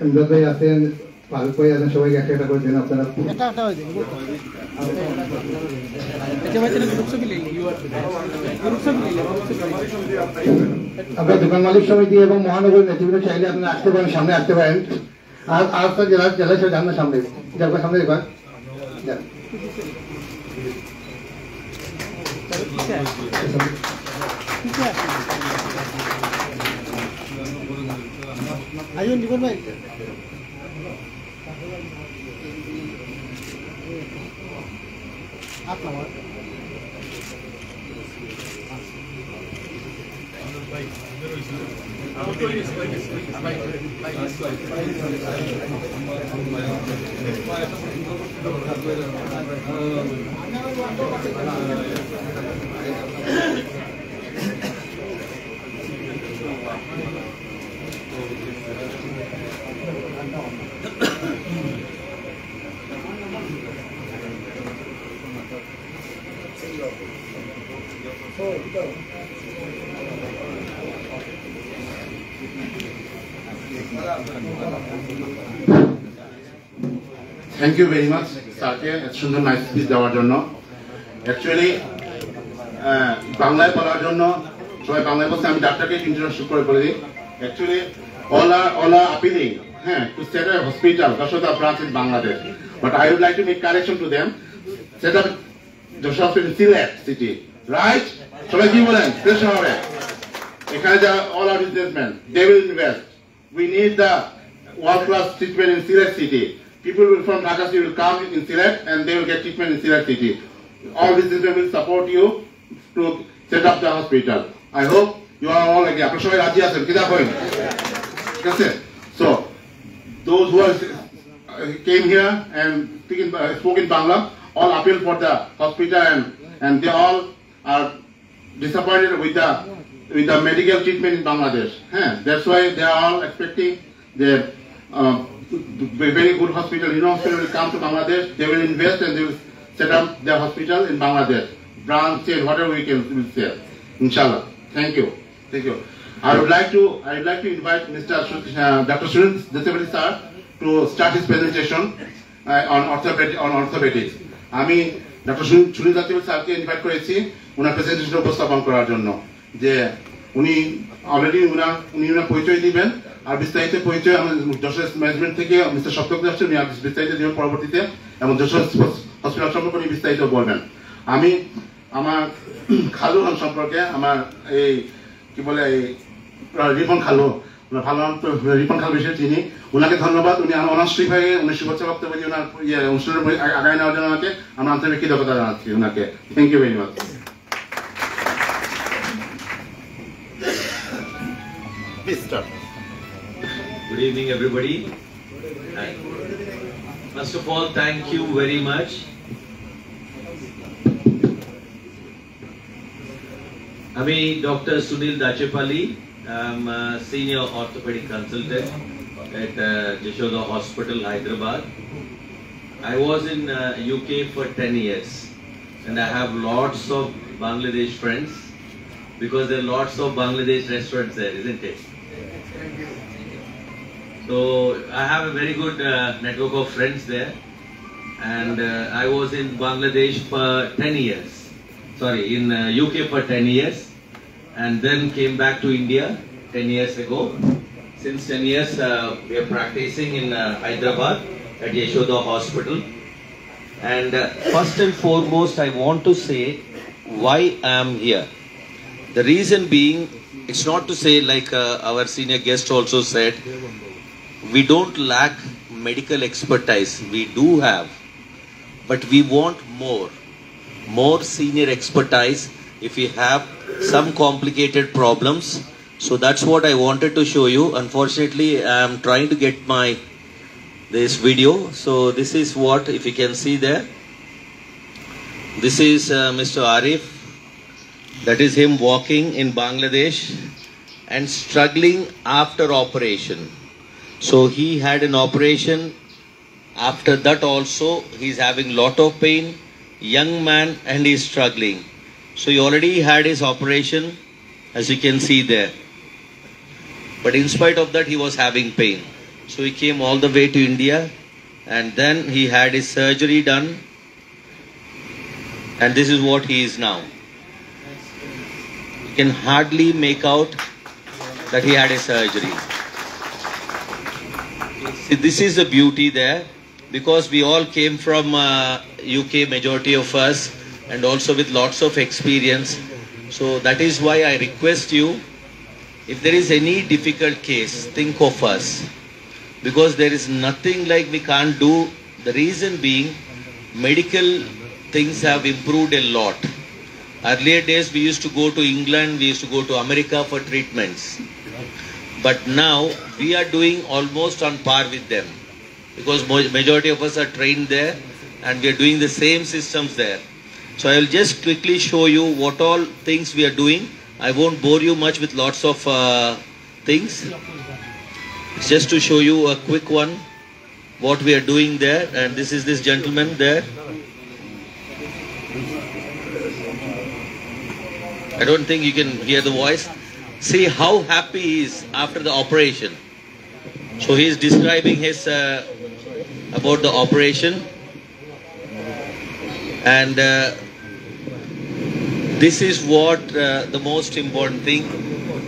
এমদাদ ভাই আছেন, পারুক ভাই আছেন, সবাইকে একটা একটা করে দেন আপনারা। আপনার দোকান মালিক সমিতি এবং মহানগর নেতৃবৃন্দ চাইলে আপনি আসতে পারেন, সামনে আসতে পারেন। আর তো জেলা সব জানবে সামনে, সামনে দেখবেন। আইন জীবন ভাই আপনার থ্যাংক ইউ ভেরি মাচ স্যারকে এত সুন্দর নাইস স্পিচ দেওয়ার জন্য। অ্যাকচুয়ালি বাংলায় বলার জন্য সবাই বাংলায় বলতে আমি ডাক্তারকে ইন্ট্রোডিউস করে বলে দিই। Actually all are appealing to set up a hospital, Joshua branch in Bangladesh. But I would like to make correction to them. Set up Joshua hospital in Sylhet city, right? সবাই কি বলেন? Pressure হবে। এখানে যা all our businessmen, they will invest. We need the world-class treatment in Sylhet city. People from Dhaka city will come in Sylhet and they will get treatment in Sylhet city. All businessmen will support you to set up the hospital. I hope you are all agree. আপনারা সবাই রাজি আছেন? কিনা করেন? ঠিক আছে? So those who came here and spoke in Bangla all appeal for the hospital and they all are disappointed with the medical treatment in Bangladesh. That's why they are all expecting the very good hospital. Hospital will come to Bangladesh. They will invest and they will set up their hospital in Bangladesh, branch, whatever we can say. Inshallah. Thank you. Thank you. I would like to invite Mr. Dr. Sunil Dachapalli sir to start his presentation on orthopedics. আমি doctor Sunil দাচপাল্লি স্যারকে invite করেছি ওনার presentation উপস্থাপন করার জন্য, যে উনি already উনি পরিচয় দিবেন আর বিস্তারিত পরিচয় যশোর ম্যানেজমেন্ট থেকে মিস্টার সপ্তক দাস উনি বিস্তারিত দিবেন পরবর্তীতে, এবং যশোর হসপিটাল সম্পর্কে উনি বিস্তারিত বলবেন। আমি আমার খালু খান সম্পর্কে আমার এই কি বলে রিপন খালু, ভালো নাম তো রিপন খালু বিষয়ে চিনি, ওনাকে ধন্যবাদ। উনি অনাশ্রিক হয়ে উনি শুভেচ্ছা বক্তব্য দিয়ে ওনার অনুষ্ঠানের আগায় নেওয়ার জন্য ওনাকে আমরা আন্তরিক কৃতজ্ঞতা জানাচ্ছি ওনাকে। Thank you very much. Good evening, everybody. And first of all, thank you very much. আমি Dr. Sunil Dachepalli. I'm a senior orthopedic consultant at Yashoda Hospital, Hyderabad. I was in UK for 10 years, and I have lots of Bangladesh friends because there are lots of Bangladesh restaurants there, isn't it? So I have a very good network of friends there, and I was in Bangladesh for 10 years. Sorry, in UK for 10 years, and then came back to India 10 years ago. Since 10 years, we are practicing in Hyderabad at Yashoda Hospital. And first and foremost, I want to say why I am here. The reason being, it's not to say like our senior guest also said, we don't lack medical expertise. We do have, but we want more senior expertise if we have some complicated problems. So that's what I wanted to show you. Unfortunately, I'm trying to get this video. So this is what, if you can see there, this is Mr. Arif. That is him walking in Bangladesh and struggling after operation. So he had an operation. After that also, he's having lot of pain. Young man, and he's struggling. So he already had his operation, as you can see there. But in spite of that, he was having pain. So he came all the way to India, and then he had his surgery done. And this is what he is now. You can hardly make out that he had a surgery. See, this is the beauty there, because we all came from UK, majority of us, and also with lots of experience. So that is why I request you, if there is any difficult case, think of us, because there is nothing like we can't do. The reason being, medical things have improved a lot. Earlier days we used to go to England, we used to go to America for treatments. But now we are doing almost on par with them, because majority of us are trained there and we are doing the same systems there. So I will just quickly show you what all things we are doing. I won't bore you much with lots of things. Just to show you a quick one, what we are doing there. And this is this gentleman there. I don't think you can hear the voice. See how happy he is after the operation. So he is describing his about the operation, and this is what the most important thing.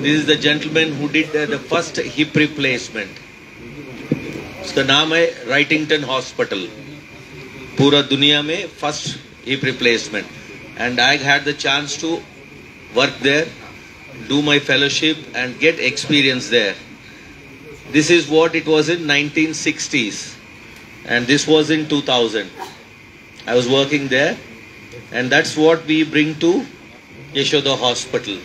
This is the gentleman who did the first hip replacement. उसका नाम है Wrightington Hospital. पूरा दुनिया में first hip replacement, and I had the chance to work there, do my fellowship and get experience there. This is what it was in 1960s, and this was in 2000. I was working there, and that's what we bring to Yashoda Hospital.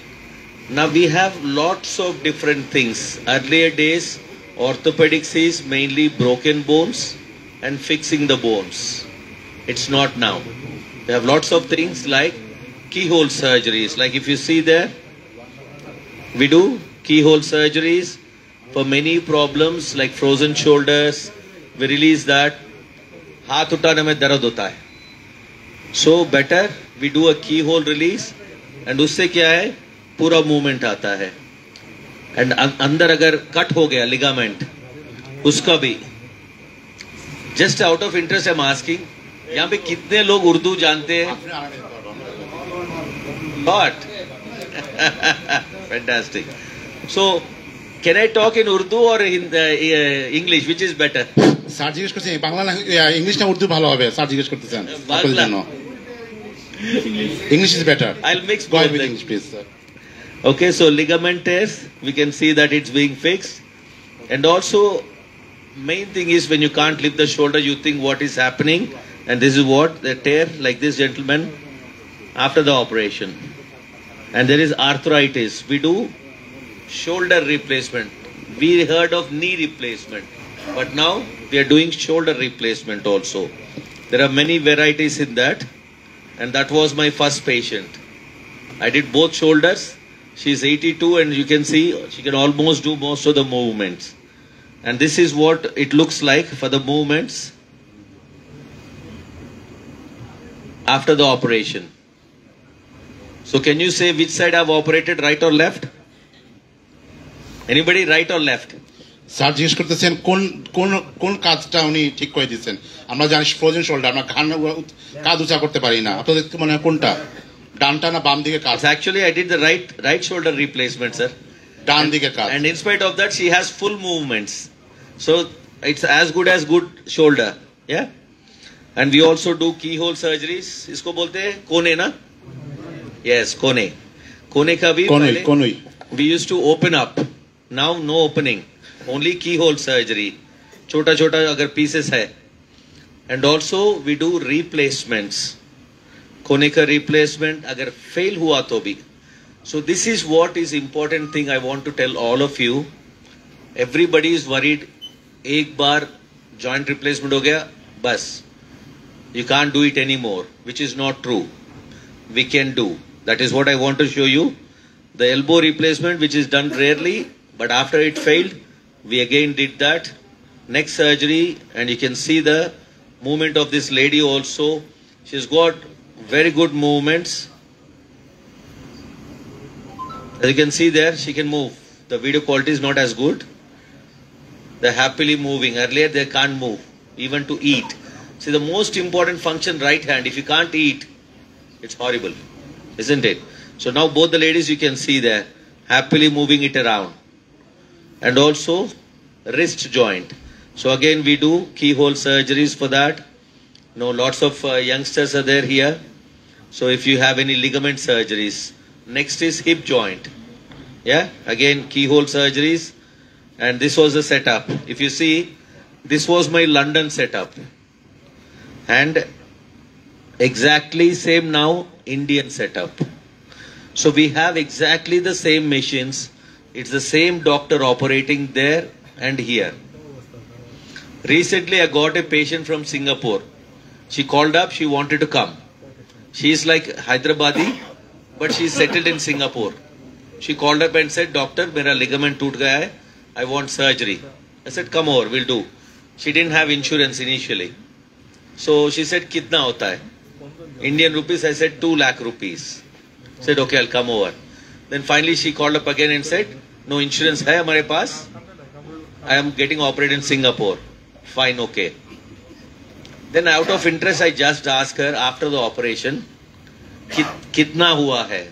Now we have lots of different things. Earlier days, orthopedics is mainly broken bones and fixing the bones. It's not now. We have lots of things like keyhole surgeries. Like if you see there, we do keyhole surgeries for many problems like frozen shoulders. We release that. हाथ उठाने में दर्द होता है. So better we do a keyhole release, and उससे क्या है, पूरा movement आता है. And अंदर अगर cut हो गया ligament, उसका भी. Just out of interest I'm asking, यहाँ पे कितने लोग उर्दू जानते हैं? What? Fantastic. So, can I talk in Urdu or in English? Which is better? Sir জিজ্ঞেস করছেন বাংলা না ইংলিশ না উর্দু ভালো হবে, স্যার জিজ্ঞেস করতেছেন আপনাদের জন্য। English is better. I'll mix Go ahead both. with English, please, sir. Okay, so ligament tears, we can see that it's being fixed. And also, main thing is when you can't lift the shoulder, you think what is happening. And this is what, the tear like this, gentlemen, after the operation. And there is arthritis. We do shoulder replacement. We heard of knee replacement. But now we are doing shoulder replacement also. There are many varieties in that. And that was my first patient. I did both shoulders. She's 82 and you can see she can almost do most of the movements. And this is what it looks like for the movements after the operation. So can you say which side I've operated, right or left? Anybody, right or left? Sir জিজ্ঞেস করতেছেন কোন কোন কোন কাজটা উনি ঠিক করে দিচ্ছেন। আমরা জানি ফ্রোজেন শোল্ডার, আমরা কাঁধ উঁচা করতে পারি না। আপনাদের মনে হয় কোনটা, ডানটা না বাম দিকে কাজ? Actually, I did the right shoulder replacement, sir. ডান দিকে কাজ। And in spite of that, she has full movements. So it's as good shoulder. Yeah. And we also do keyhole surgeries. इसको बोलते हैं कोने ना? Yes, कोने. कोने का भी कोनोई. We used to open up. Now no opening. Only keyhole surgery. छोटा छोटा अगर pieces है. And also we do replacements. कोने का replacement अगर fail हुआ तो भी. So this is what is important thing I want to tell all of you. Everybody is worried. एक बार joint replacement हो गया, बस. You can't do it anymore, which is not true. We can do. That is what I want to show you. The elbow replacement, which is done rarely, but after it failed, we again did that. Next surgery, and you can see the movement of this lady also. She's got very good movements. As you can see there, she can move. The video quality is not as good. They're happily moving. Earlier, they can't move, even to eat. See, the most important function, right hand. If you can't eat, it's horrible, isn't it? So now both the ladies you can see there, happily moving it around. And also, wrist joint. So again, we do keyhole surgeries for that. Lots of youngsters are there here. So if you have any ligament surgeries. Next is hip joint. Yeah, again, keyhole surgeries. And this was the setup. If you see, this was my London setup. And exactly same now Indian setup. So we have exactly the same machines. It's the same doctor operating there and here. Recently I got a patient from Singapore. She called up, she wanted to come. She is like Hyderabadi, but she's settled in Singapore. She called up and said, "Doctor, mera ligament toot gaya hai. I want surgery." I said, "Come over, we'll do." She didn't have insurance initially. So she said, "Kitna hota hai?" Indian rupees, I said 2 lakh rupees. Said, "Okay, I'll come over." Then finally she called up again and said, "No insurance hai hamare paas. I am getting operated in Singapore." Fine, okay. Then out of interest, I just asked her after the operation, "Kitna hua hai?"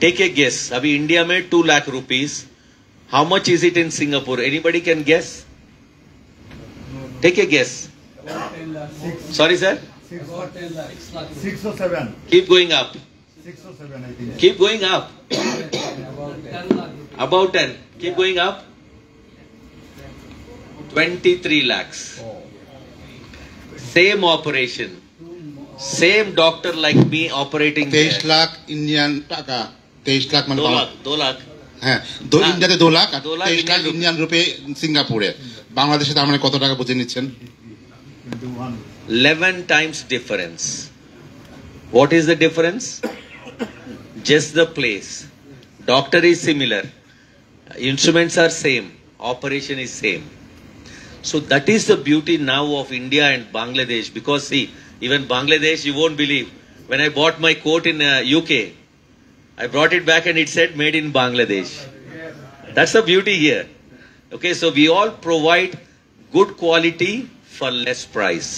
Take a guess. Abhi India mein 2 lakh rupees. How much is it in Singapore? Anybody can guess? Take a guess. Sorry, sir? 6 or 7. Keep going up. 6 or 7, I think. Keep going up. About 10. Keep going up. 23 lakhs. Same operation. Same doctor like me operating 23 there. Lakh Indian টাকা। 23 লাখ মানে 2 lakh. হ্যাঁ, ইন্ডিয়াতে 2 লাখ আর 2 lakh 23 lakh Indian rupee সিঙ্গাপুরে। বাংলাদেশে তার মানে কত টাকা বুঝে নিচ্ছেন? 11 times difference. What is the difference? Just the place. Doctor is similar. Instruments are same. Operation is same. So that is the beauty now of India and Bangladesh. Because see, even Bangladesh, you won't believe. When I bought my coat in UK, I brought it back and it said made in Bangladesh. That's the beauty here. Okay, so we all provide good quality for less price.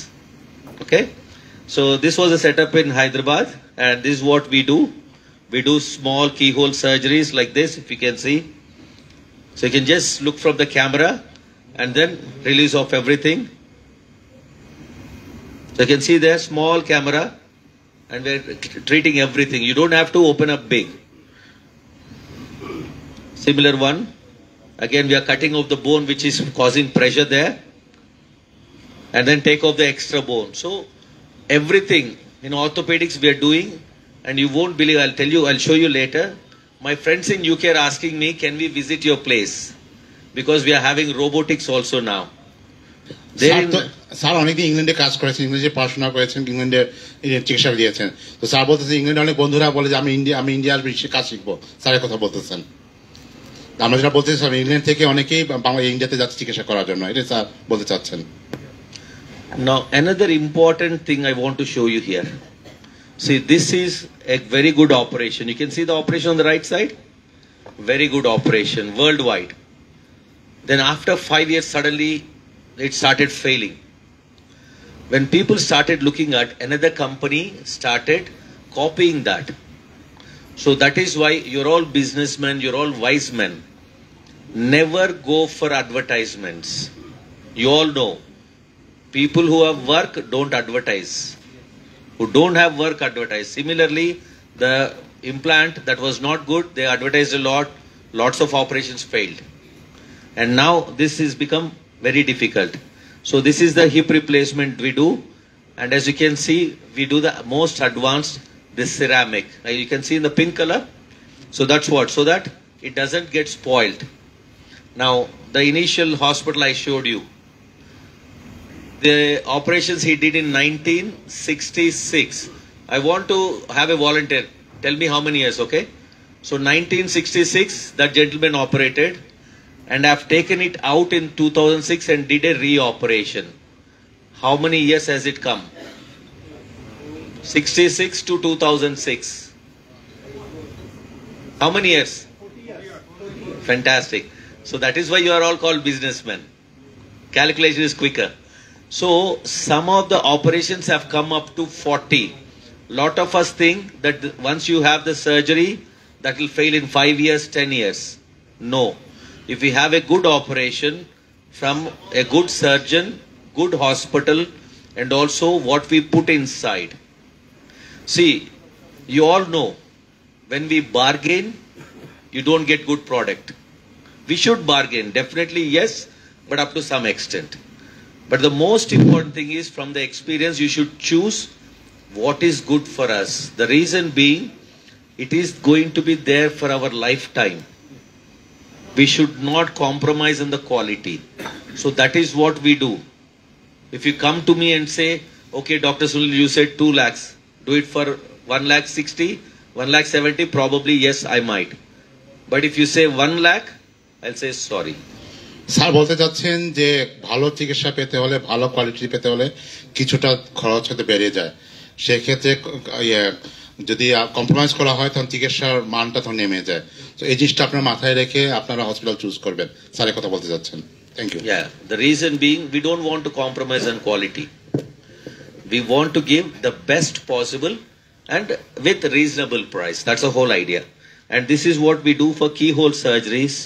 Okay, so this was a setup in Hyderabad, and this is what we do. We do small keyhole surgeries like this, if you can see. So you can just look from the camera and then release off everything. So you can see there, small camera, and we're treating everything. You don't have to open up big. Similar one. Again, we are cutting off the bone which is causing pressure there. And then take off the extra bone. So everything in orthopedics we are doing, and you won't believe, I'll tell you, I'll show you later. My friends in UK are asking me, can we visit your place? Because we are having robotics also now. Sir অনেকদিন ইংল্যান্ডে কাজ করেছেন, ইংরেজি পড়াশোনা করেছেন, ইংল্যান্ডে চিকিৎসা দিয়েছেন। তো স্যার বলতেছে ইংল্যান্ডে অনেক বন্ধুরা বলে যে আমি ইন্ডিয়া আসবো, কাজ শিখবো। স্যারের কথা বলতেছেন। আমরা যেটা বলতেছি স্যার, ইংল্যান্ড থেকে অনেকেই ইন্ডিয়াতে যাচ্ছে চিকিৎসা করার জন্য, এটা স্যার বলতে চাচ্ছেন। Now another important thing I want to show you here. See, this is a very good operation. You can see the operation on the right side. Very good operation worldwide. Then after 5 years, suddenly it started failing. When people started looking at, another company started copying that. So that is why you're all businessmen, you're all wise men. Never go for advertisements. You all know, people who have work don't advertise. Who don't have work advertise. Similarly, the implant that was not good, they advertised a lot, lots of operations failed. And now this has become very difficult. So this is the hip replacement we do, and as you can see, we do the most advanced, this ceramic. Now you can see in the pink color. So that's what, so that it doesn't get spoiled. Now the initial hospital I showed you, the operations he did in 1966. I want to have a volunteer. Tell me how many years, okay? So 1966, that gentleman operated, and I've taken it out in 2006 and did a re-operation. How many years has it come? 66 to 2006. How many years? Fantastic. So that is why you are all called businessmen. Calculation is quicker. So some of the operations have come up to 40. Lot of us think that once you have the surgery, that will fail in 5 years, 10 years. No. If we have a good operation from a good surgeon, good hospital, and also what we put inside. See, you all know, when we bargain, you don't get good product. We should bargain, definitely yes, but up to some extent. But the most important thing is, from the experience, you should choose what is good for us. The reason being, it is going to be there for our lifetime. We should not compromise on the quality. So that is what we do. If you come to me and say, okay, Dr. Sunil, you said 2 lakhs, do it for 1,60,000, 1,70,000, probably yes, I might. But if you say 1 lakh, I'll say sorry. Sir বলতে চাচ্ছেন যে ভালো চিকিৎসা পেতে হলে, ভালো quality পেতে হলে কিছুটা খরচ হতে বেড়ে যায়। সেক্ষেত্রে যদি কম্প্রোমাইজ করা হয় তখন চিকিৎসার মানটা তখন নেমে যায়। তো এই জিনিসটা আপনার মাথায় রেখে আপনারা হসপিটাল চুজ করবেন। স্যারের কথা বলতে চাচ্ছেন। Thank you. Yeah, the reason being, we don't want to compromise on quality. We want to give the best possible and with reasonable price. That's the whole idea. And this is what we do for keyhole surgeries.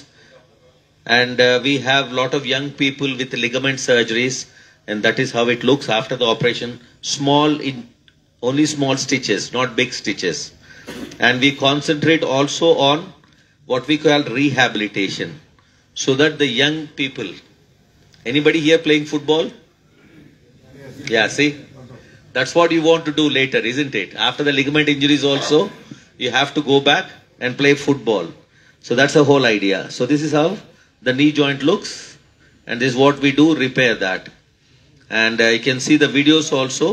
And we have lot of young people with ligament surgeries, and that is how it looks after the operation. Only small stitches, not big stitches. And we concentrate also on what we call rehabilitation, so that the young people, anybody here playing football? Yeah, see, that's what you want to do later, isn't it? After the ligament injuries also, you have to go back and play football. So that's the whole idea. So this is how the knee joint looks, and this is what we do, repair that. And you can see the videos also.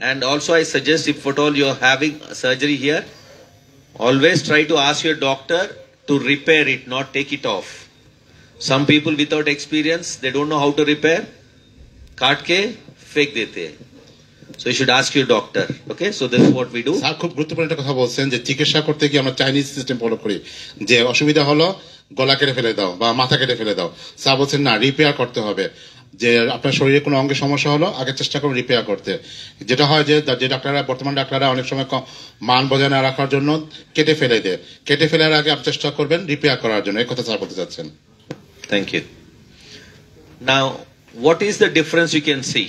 And also I suggest, if at all you are having a surgery here, always try to ask your doctor to repair it, not take it off. Some people without experience, they don't know how to repair, kaat ke fek dete hai. So you should ask your doctor. Okay, so this is what we do. Sir খুব গুরুত্বপূর্ণ একটা কথা বলছেন যে চিকিৎসা করতে গিয়ে আমরা চাইনিজ সিস্টেম ফলো করি, যে অসুবিধা হলো গলা কেটে ফেলে দাও বা মাথা কেটে ফেলে দাও। স্যার বলছেন না, রিপেয়ার করতে হবে। যে আপনার শরীরে কোনো অঙ্গে সমস্যা হলো, আগে চেষ্টা করুন রিপেয়ার করতে। যেটা হয় যে ডাক্তাররা, বর্তমান ডাক্তাররা অনেক সময় মান বজায় না রাখার জন্য কেটে ফেলে দেয়। কেটে ফেলার আগে আপনি চেষ্টা করবেন রিপেয়ার করার জন্য। এই কথা স্যার বলতে চাচ্ছেন। Thank you. Now, what is the difference you can see?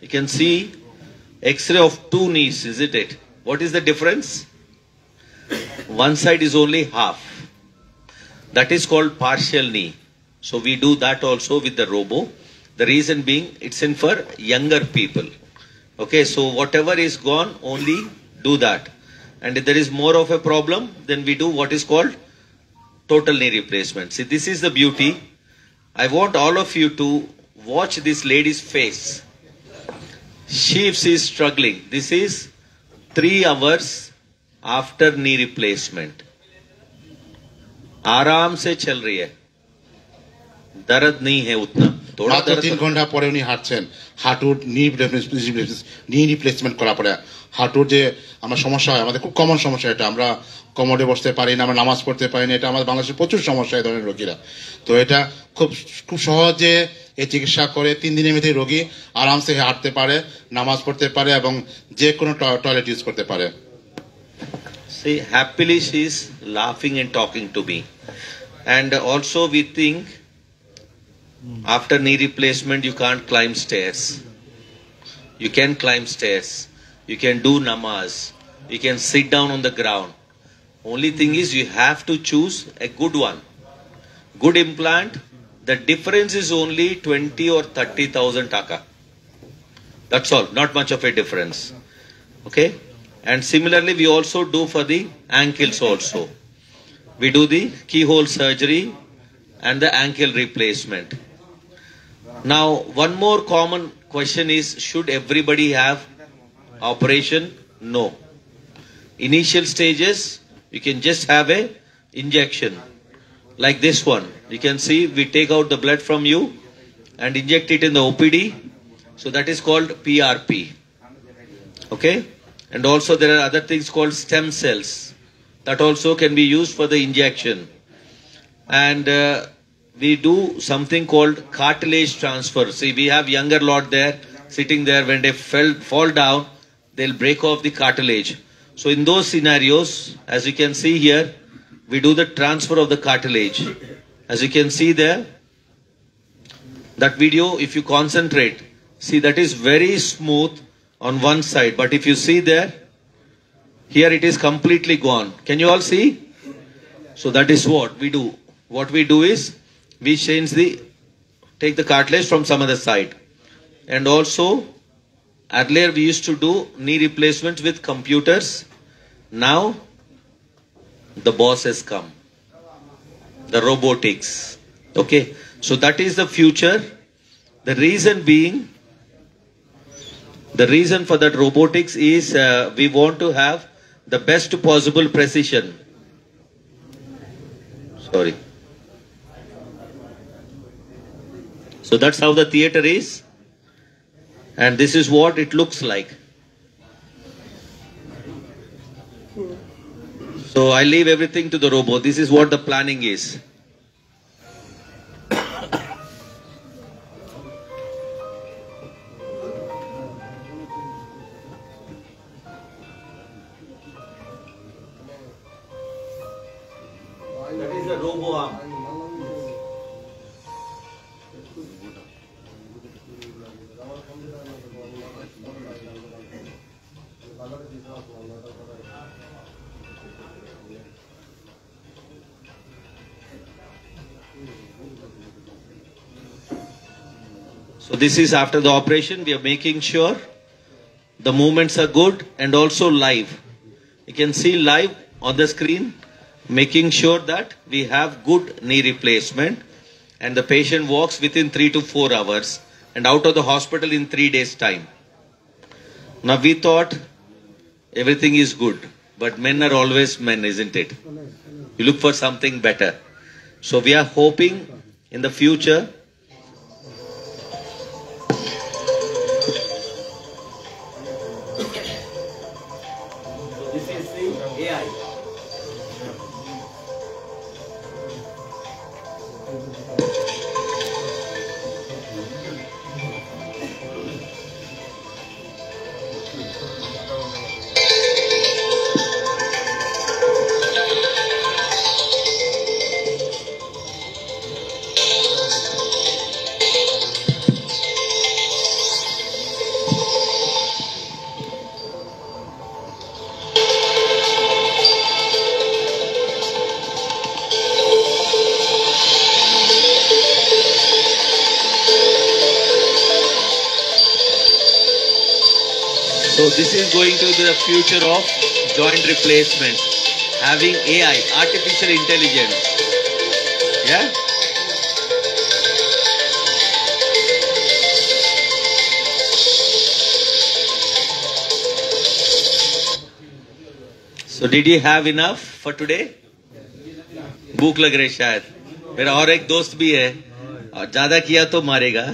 You can see X-ray of 2 knees, isn't it? What is the difference? One side is only half. That is called partial knee. So we do that also with the robo. The reason being, it's in for younger people. Okay, so whatever is gone, only do that. And if there is more of a problem, then we do what is called total knee replacement. See, this is the beauty. I want all of you to watch this lady's face. She is struggling. This is 3 hours after knee replacement. आराम से चल रही है, दर्द नहीं है उतना, थोड़ा মাত্র 3 ঘন্টা পরে উনি হাঁটছেন। হাঁটুর নি রিপ্লেসমেন্ট করার পরে হাঁটুর যে আমরা সমস্যা হয়, আমাদের খুব কমন সমস্যা এটা, আমরা কমোডে বসতে পারি না, আমরা নামাজ পড়তে পারি না, এটা আমাদের বাংলাদেশে প্রচুর সমস্যা এই ধরনের রোগীরা। তো এটা খুব খুব সহজে এই চিকিৎসা করে 3 দিনের মধ্যে রোগী আরামসে হাঁটতে পারে, নামাজ পড়তে পারে এবং যে কোনো টয়লেট ইউজ করতে পারে। See, happily she is laughing and talking to me. And also we think after knee replacement you can't climb stairs. You can climb stairs. You can do namaz. You can sit down on the ground. Only thing is you have to choose a good one. Good implant. The difference is only 20 or 30,000 taka. That's all. Not much of a difference. Okay? And similarly, we also do for the ankles also. We do the keyhole surgery and the ankle replacement. Now, one more common question is, should everybody have operation? No. Initial stages, you can just have a injection. Like this one. You can see we take out the blood from you and inject it in the OPD. So that is called PRP. Okay? And also there are other things called stem cells that also can be used for the injection. And we do something called cartilage transfer. See, we have younger lot there sitting there. When they fall down, they'll break off the cartilage. So in those scenarios, as you can see here, we do the transfer of the cartilage. As you can see there, that video, if you concentrate, see that is very smooth on one side, but if you see there, here it is completely gone. Can you all see? So that is what we do. What we do is we take the cartilage from some other side. And also earlier we used to do knee replacements with computers. Now the boss has come, the robotics. Okay, so that is the future. The reason being, the reason for that robotics is we want to have the best possible precision. Sorry. So that's how the theater is. And this is what it looks like. So I leave everything to the robot. This is what the planning is. That is a robo arm. So this is after the operation. We are making sure the movements are good and also live. You can see live on the screen, making sure that we have good knee replacement and the patient walks within 3 to 4 hours and out of the hospital in 3 days time. Now we thought everything is good, but men are always men, isn't it? You look for something better. So we are hoping in the future AI. this is going to the future of joint replacement, having AI, artificial intelligence. Yeah. So did you have enough for today? भूख लग रही शायद. मेरा और एक दोस्त भी है और ज्यादा किया तो मारेगा.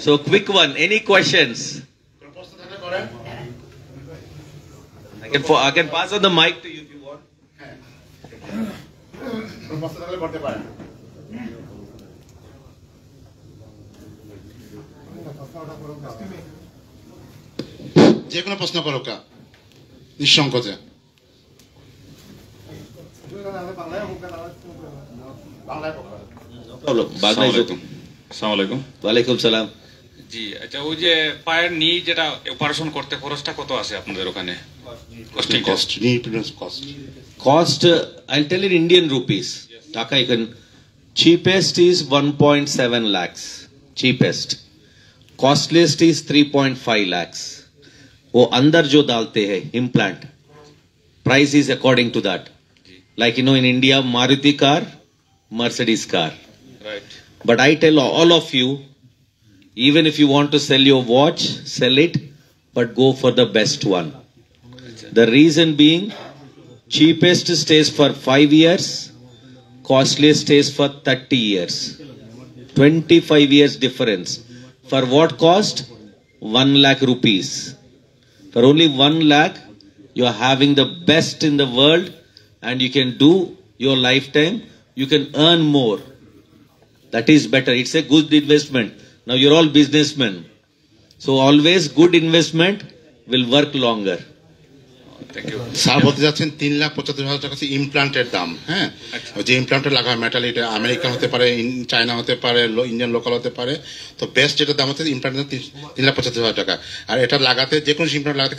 So quick one. Any questions? I can pass on the mic to you if you want. যে কোনো প্রশ্ন করো কা নিঃসংকোচে. আসসালামু আলাইকুম। ওয়ালাইকুম সালাম। জি আচ্ছা, ওই যে পায়ের নি যেটা অপারেশন করতে খরচটা কত আছে আপনাদের ওখানে? Cost, I'll tell in Indian rupees. Taka you can, cheapest is 1.7 lakhs. Cheapest. Costliest is 3.5 lakhs. वो अंदर जो डालते हैं implant, price is according to that. Like you know in India, Maruti car, Mercedes car. Right. But I tell all of you, even if you want to sell your watch, sell it, but go for the best one. The reason being, cheapest stays for 5 years, costliest stays for 30 years. 25 years difference. For what cost? 1 lakh rupees. For only 1 lakh, you are having the best in the world and you can do your lifetime. You can earn more. That is better. It's a good investment. Now you're all businessmen. So always good investment will work longer. Sir বলতে যাচ্ছেন 3,75,000 টাকা হচ্ছে ইমপ্লান্টের দাম। হ্যাঁ, যে ইমপ্লান্টটা লাগায় metal, এটা American হতে পারে, চায়না হতে পারে, ইন্ডিয়ান লোকাল হতে পারে। তো বেস্ট যেটা দাম হচ্ছে ইমপ্লান্টের 3,75,000 টাকা। আর এটা লাগাতে যে কোনো ইমপ্লান্ট লাগাতে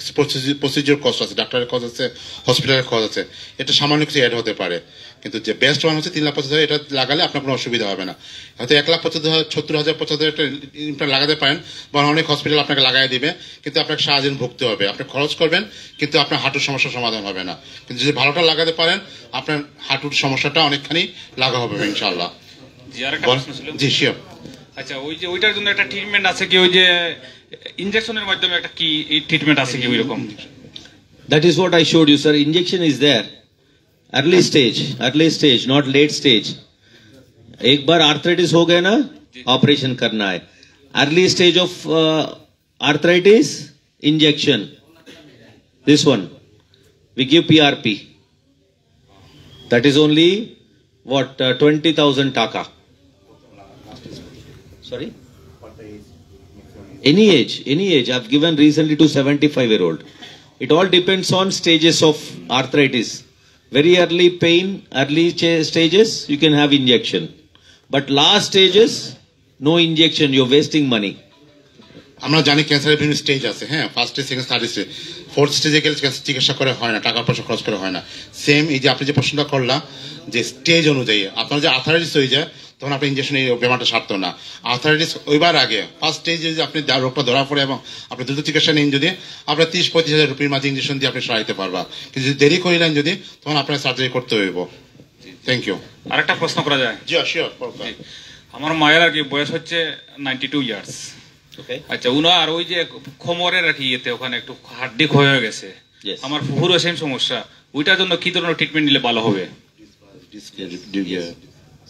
প্রসিডিওর কস্ট আছে, ডাক্তারের খরচ আছে, হসপিটালের খরচ আছে, এটা সামান্য কিছু অ্যাড হতে পারে। কিন্তু যে বেস্ট ওয়ান হচ্ছে 3,75,000, এটা লাগালে আপনার কোনো অসুবিধা হবে না। হয়তো 1,70,000 একটা ইমপ্লান্ট লাগাতে পারেন, বা অনেক হসপিটাল আপনাকে লাগাই দিবে, কিন্তু আপনাকে সারাদিন ভুগতে হবে। আপনি খরচ করবেন কিন্তু আপনার হাঁটুর সমস্যার সমাধান হবে না। কিন্তু যদি ভালোটা লাগাতে পারেন, আপনার হাঁটুর সমস্যাটা অনেকখানি লাগা হবে ইনশাআল্লাহ। জি শিওর। আচ্ছা, ওই যে ওইটার জন্য একটা ট্রিটমেন্ট আছে কি, ওই যে ইনজেকশনের মাধ্যমে একটা কি ট্রিটমেন্ট আছে কি ওইরকম? That is what I showed you, sir. Injection is there. Early stage, not late stage. एक बार आर्थराइटिस हो गया ना, ऑपरेशन करना है. Early stage of arthritis, injection. This one, we give PRP. That is only what 20,000 taka. Sorry? Any age. I've given recently to 75-year-old. It all depends on stages of arthritis. Very early pain, early stages, you can have injection. But last stages, no injection, you're wasting money. আমরা জানি ক্যান্সারের বিভিন্ন stage আছে। হ্যাঁ, first stage, second, third stage, fourth স্টেজে গেলে চিকিৎসা করে হয় না, টাকা পয়সা খরচ করে হয় না। সেম এই যে আপনি যে প্রশ্নটা করলাম, যে স্টেজ অনুযায়ী আপনার যে আর্থারাইটিস হয়ে যায়, তখন আপনি ইনজেকশন এই বেমারটা সারতো না। আর্থারাইটিস ওইবার আগে ফার্স্ট স্টেজে যদি আপনি রোগটা ধরা পড়ে এবং আপনি দ্রুত চিকিৎসা নিন, যদি আপনার 30-35 রুপির মাঝে ইনজেকশন দিয়ে আপনি সারাইতে পারবা। কিন্তু যদি দেরি করিলেন যদি, তখন আপনার সার্জারি করতে হইব। Thank you. আরেকটা প্রশ্ন করা যায়? জি শিওর। আমার মায়ের আর কি বয়স হচ্ছে 92 ইয়ার্স। আচ্ছা, উনার ওই যে কোমরের আর কি ইয়েতে ওখানে একটু হাড্ডি ক্ষয় হয়ে গেছে। আমার ফুফুরও সেম সমস্যা। ওইটার জন্য কি ধরনের ট্রিটমেন্ট নিলে ভালো হবে?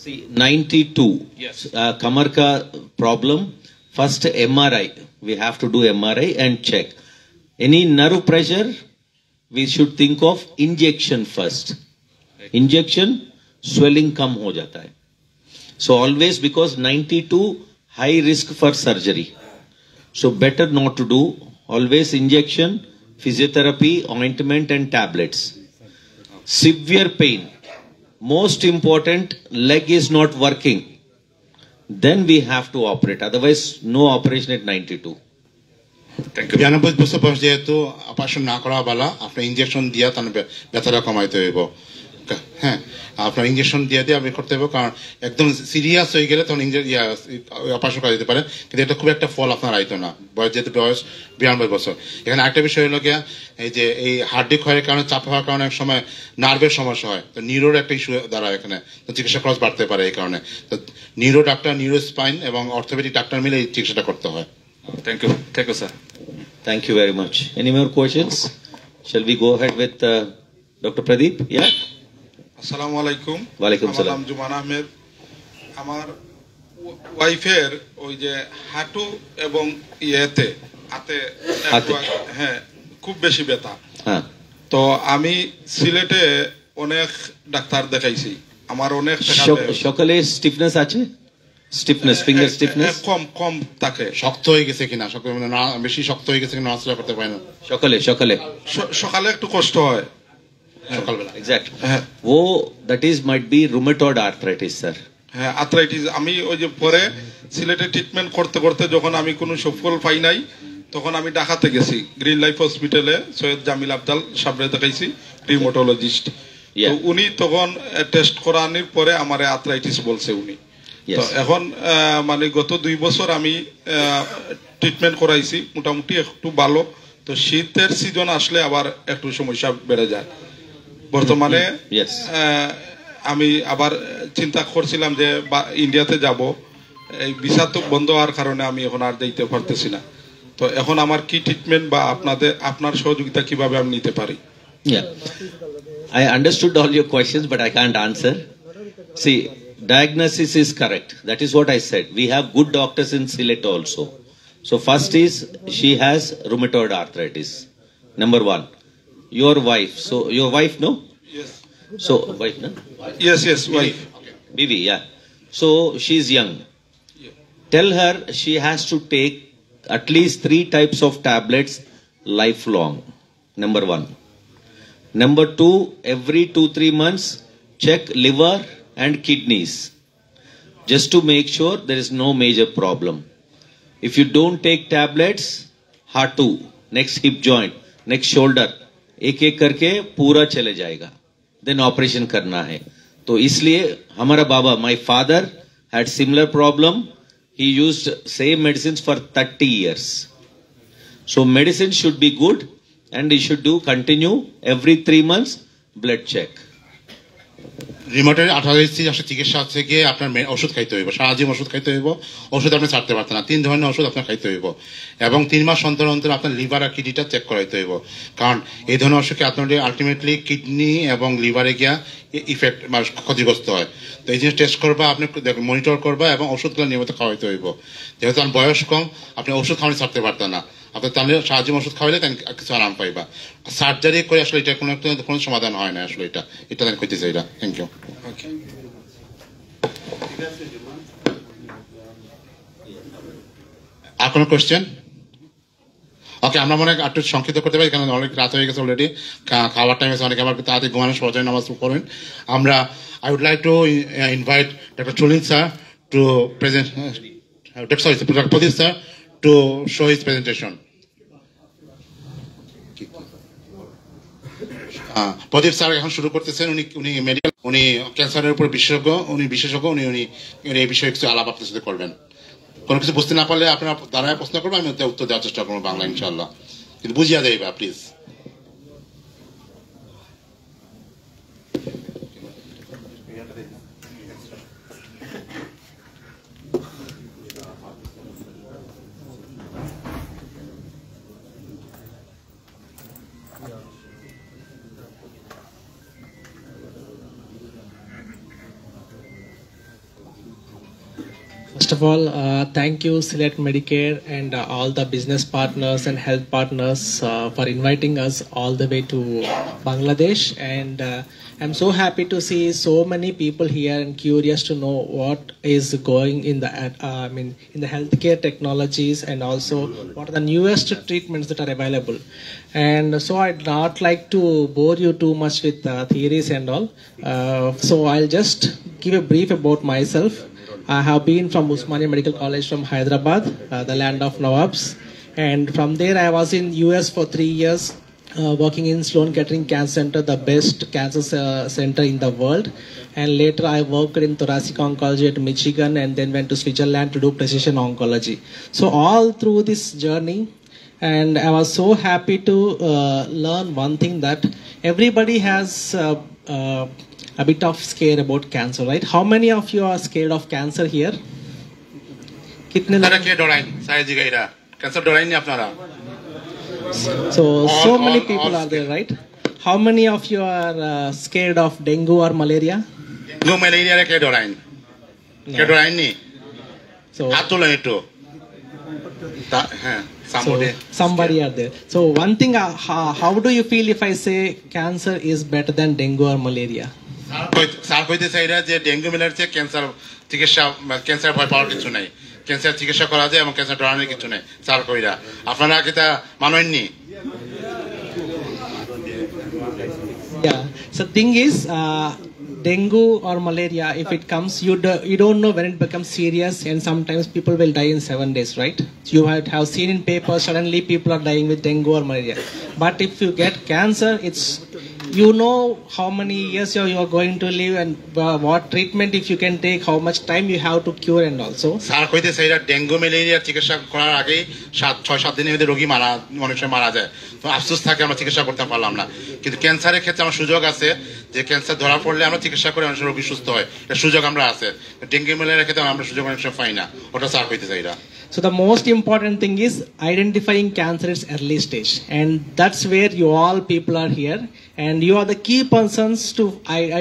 See, 92. Yes. Kamar ka problem. First MRI. We have to do MRI and check. Any nerve pressure, we should think of injection first. Injection, swelling kam ho jata hai. So always, because 92, high risk for surgery. So better not to do. Always injection, physiotherapy, ointment and tablets. Severe pain. Most important, leg is not working. Then we have to operate. Otherwise, no operation at 92. 92 বছর বয়স যেহেতু operation না করা ভালো, আপনি injection দিয়া তাহলে ব্যথাটা কমাইতে হইব। হ্যাঁ আপনার ইঞ্জেকশন দিয়ে আমি করতে হবে, কারণ একদম সিরিয়াস হয়ে গেলে তখন অপারেশন করা যেতে পারে, কিন্তু এটা খুব একটা ফল আপনার আইতো না, যেহেতু বয়স 92 বছর। এখানে আরেকটা বিষয় হলো গিয়া এই যে এই হার্ডি ক্ষয়ের কারণে, চাপ হওয়ার কারণে এক সময় নার্ভের সমস্যা হয়, তো নিউরোর একটা ইস্যু দাঁড়ায় এখানে, তো চিকিৎসা খরচ বাড়তে পারে এই কারণে। তো নিউরো ডাক্তার, নিউরো স্পাইন এবং অর্থোপেডিক ডাক্তার মিলে এই চিকিৎসাটা করতে হয়। Thank you sir. Thank you very much. Any more questions? Shall we go ahead with Dr. Pradeep? Yeah. আসসালামু আলাইকুম। ওয়ালাইকুম আমার সালাম। নাম জুমান আহমেদ। আমার ওয়াইফের ওই যে হাঁটু এবং ইয়েতে হাতে হ্যাঁ খুব বেশি ব্যথা। হ্যাঁ। তো আমি সিলেটে অনেক ডাক্তার দেখাইছি, আমার অনেক সকালে স্টিফনেস আছে, স্টিফনেস, ফিঙ্গার স্টিফনেস কম থাকে। শক্ত হয়ে গেছে কিনা, বেশি শক্ত হয়ে গেছে কিনা, নড়াচড়া করতে পারে না। সকালে একটু কষ্ট হয় সকালবেলা। Exact. Oh that is might be rheumatoid arthritis sir. হ্যাঁ আর্থ্রাইটিস। আমি ওই যে পরে সিলেটে ট্রিটমেন্ট করতে করতে যখন আমি কোনো সফল পাই নাই, তখন আমি ঢাকাতে গেছি গ্রিন লাইফ হসপিটালে, সৈয়দ জামিল আবদাল সাহেবরে দেখাইছি, রিমোটোলজিস্ট। উনি তখন টেস্ট করানোর পরে আমার আর্থ্রাইটিস বলছে উনি। তো এখন মানে গত 2 বছর আমি ট্রিটমেন্ট করাইছি, মোটামুটি একটু ভালো। তো শীতের সিজন আসলে আবার একটু সমস্যা বেড়ে যায়। বর্তমানে আমি আবার চিন্তা করছিলাম যে ইন্ডিয়াতে যাব, এই ভিসা তো বন্ধ হওয়ার কারণে আমি এখন আর যেতে পারতেছি না। তো এখন আমার কি ট্রিটমেন্ট বা আপনার সহযোগিতা কিভাবে আমি নিতে পারি? I understood all your questions, but I can't answer. See, diagnosis is correct. That is what I said. We have good doctors in Sylhet also. So first is she has rheumatoid arthritis. Number 1. Your wife. So your wife, no? Yes. So wife, no? Yes, wife. Bibi, yeah. So she's young. Tell her she has to take at least 3 types of tablets lifelong. Number 1. Number 2, every 2-3 months, check liver and kidneys, just to make sure there is no major problem. If you don't take tablets, heart 2, next hip joint, next shoulder, एक करके पूरा चले जाएगा, then operation करना है। तो इसलिए हमारा बाबा, my father had similar problem. He used same medicines for 30 years. So medicine should be good, and he should do continue every 3 months blood check. রিমোটের arthritis আসলে চিকিৎসা হচ্ছে গিয়ে আপনার ওষুধ খাইতে হইব, সারা জীবন ওষুধ খাইতে হইব, ওষুধ আপনি ছাড়তে পারতেন না। 3 ধরনের ওষুধ আপনার খাইতে হইব এবং 3 মাস অন্তর অন্তর আপনার লিভার আর কিডনিটা চেক করাইতে হইব, কারণ এই ধরনের অসুখে আপনার আলটিমেটলি কিডনি এবং লিভারে গিয়া ইফেক্ট ক্ষতিগ্রস্ত হয়। তো এই জিনিস টেস্ট করবা, আপনি মনিটর করবা এবং ওষুধগুলো নিয়মিত খাওয়াইতে হইব। যেহেতু আমার বয়স কম, আপনি ওষুধ খাওয়ানি ছাড়তে পারতেন না, আপনার তাহলে সাহায্য ওষুধ খাওয়াইলে কিছু আরাম পাইবা। সার্জারি করে আসলে এটা কোনো সমাধান হয় না, আসলে এটা আমি কইতে চাই। Thank you. আর কোনো কোয়েশ্চেন? ওকে, আমরা মনে হয় একটু সংক্ষিপ্ত করতে পারি, কারণ অনেক রাত হয়ে গেছে অলরেডি, খাওয়ার টাইম আছে, অনেকে আবার তাড়াতাড়ি ঘুমানোর সবাই নামাজ পড়েন। আমরা I would like to invite doctor চলিন sir to present, sorry doctor Pradeep sir to show his presentation. Pradeep sir এখন শুরু করতেছেন। উনি মেডিকেল, উনি ক্যান্সারের উপর বিশেষজ্ঞ, উনি এই বিষয়ে কিছু আলাপ আপনার সাথে করবেন। কোনো কিছু বুঝতে না পারলে আপনারা দাঁড়ায় প্রশ্ন করবেন, আমি উত্তর দেওয়ার চেষ্টা করবো বাংলা ইনশাল্লাহ, কিন্তু বুঝিয়া দেবা please. First of all, thank you Sylhet Medicare and all the business partners and health partners for inviting us all the way to Bangladesh, and I'm so happy to see so many people here and curious to know what is going in the in the healthcare technologies, and also what are the newest treatments that are available. And so I'd not like to bore you too much with theories and all, so I'll just give a brief about myself. I have been from Usmania Medical College from Hyderabad, the land of Nawabs, and from there I was in US for 3 years working in Sloan Kettering Cancer Center, the best cancer center in the world. And later I worked in thoracic oncology at Michigan and then went to Switzerland to do precision oncology. So all through this journey, and I was so happy to learn one thing, that everybody has a bit of scare about cancer, right? How many of you are scared of cancer here? कितने So many people are there, right? How many of you are scared of dengue or malaria? Dengue malaria ke dorain. Ke dorain ni. So somebody are there. So one thing, how do you feel if I say cancer is better than dengue or malaria? Sir কইতে চাইরা যে dengue malaria চেয়ে cancer চিকিৎসা cancer ভয় পাওয়ার কিছু নাই, cancer চিকিৎসা করা যায় এবং ক্যান্সার ডরানোর কিছু নাই স্যার কইরা। আপনারা কি তা মানেননি? Yeah. So thing is, dengue or malaria, if it comes, you don't know when it becomes serious, and sometimes people will die in 7 days, right? You have seen in papers, suddenly people are dying with dengue or malaria. But if you get cancer, you know how many years you are going to live, and what treatment if you can take, how much time you have to cure, and also. Sir কইতে চাইরা dengue malaria চিকিৎসা করার আগেই 6-7 দিনের মধ্যে রোগী অনেক সময় মারা যায়। তো আফসোস থাকে আমরা চিকিৎসা করতে পারলাম না। কিন্তু ক্যান্সারের ক্ষেত্রে আমার সুযোগ আছে যে ক্যান্সার ধরা পড়লে আমরা চিকিৎসা করে অনেক রোগী সুস্থ হয়, এর সুযোগ আমরা আছে। ডেঙ্গু ম্যালেরিয়ার ক্ষেত্রে আমরা সুযোগ অনেক সময় পাই না, ওটা স্যার কইতে চাইরা। So the most important thing is identifying cancer at early stage, and that's where you all people are here, and you are the key persons to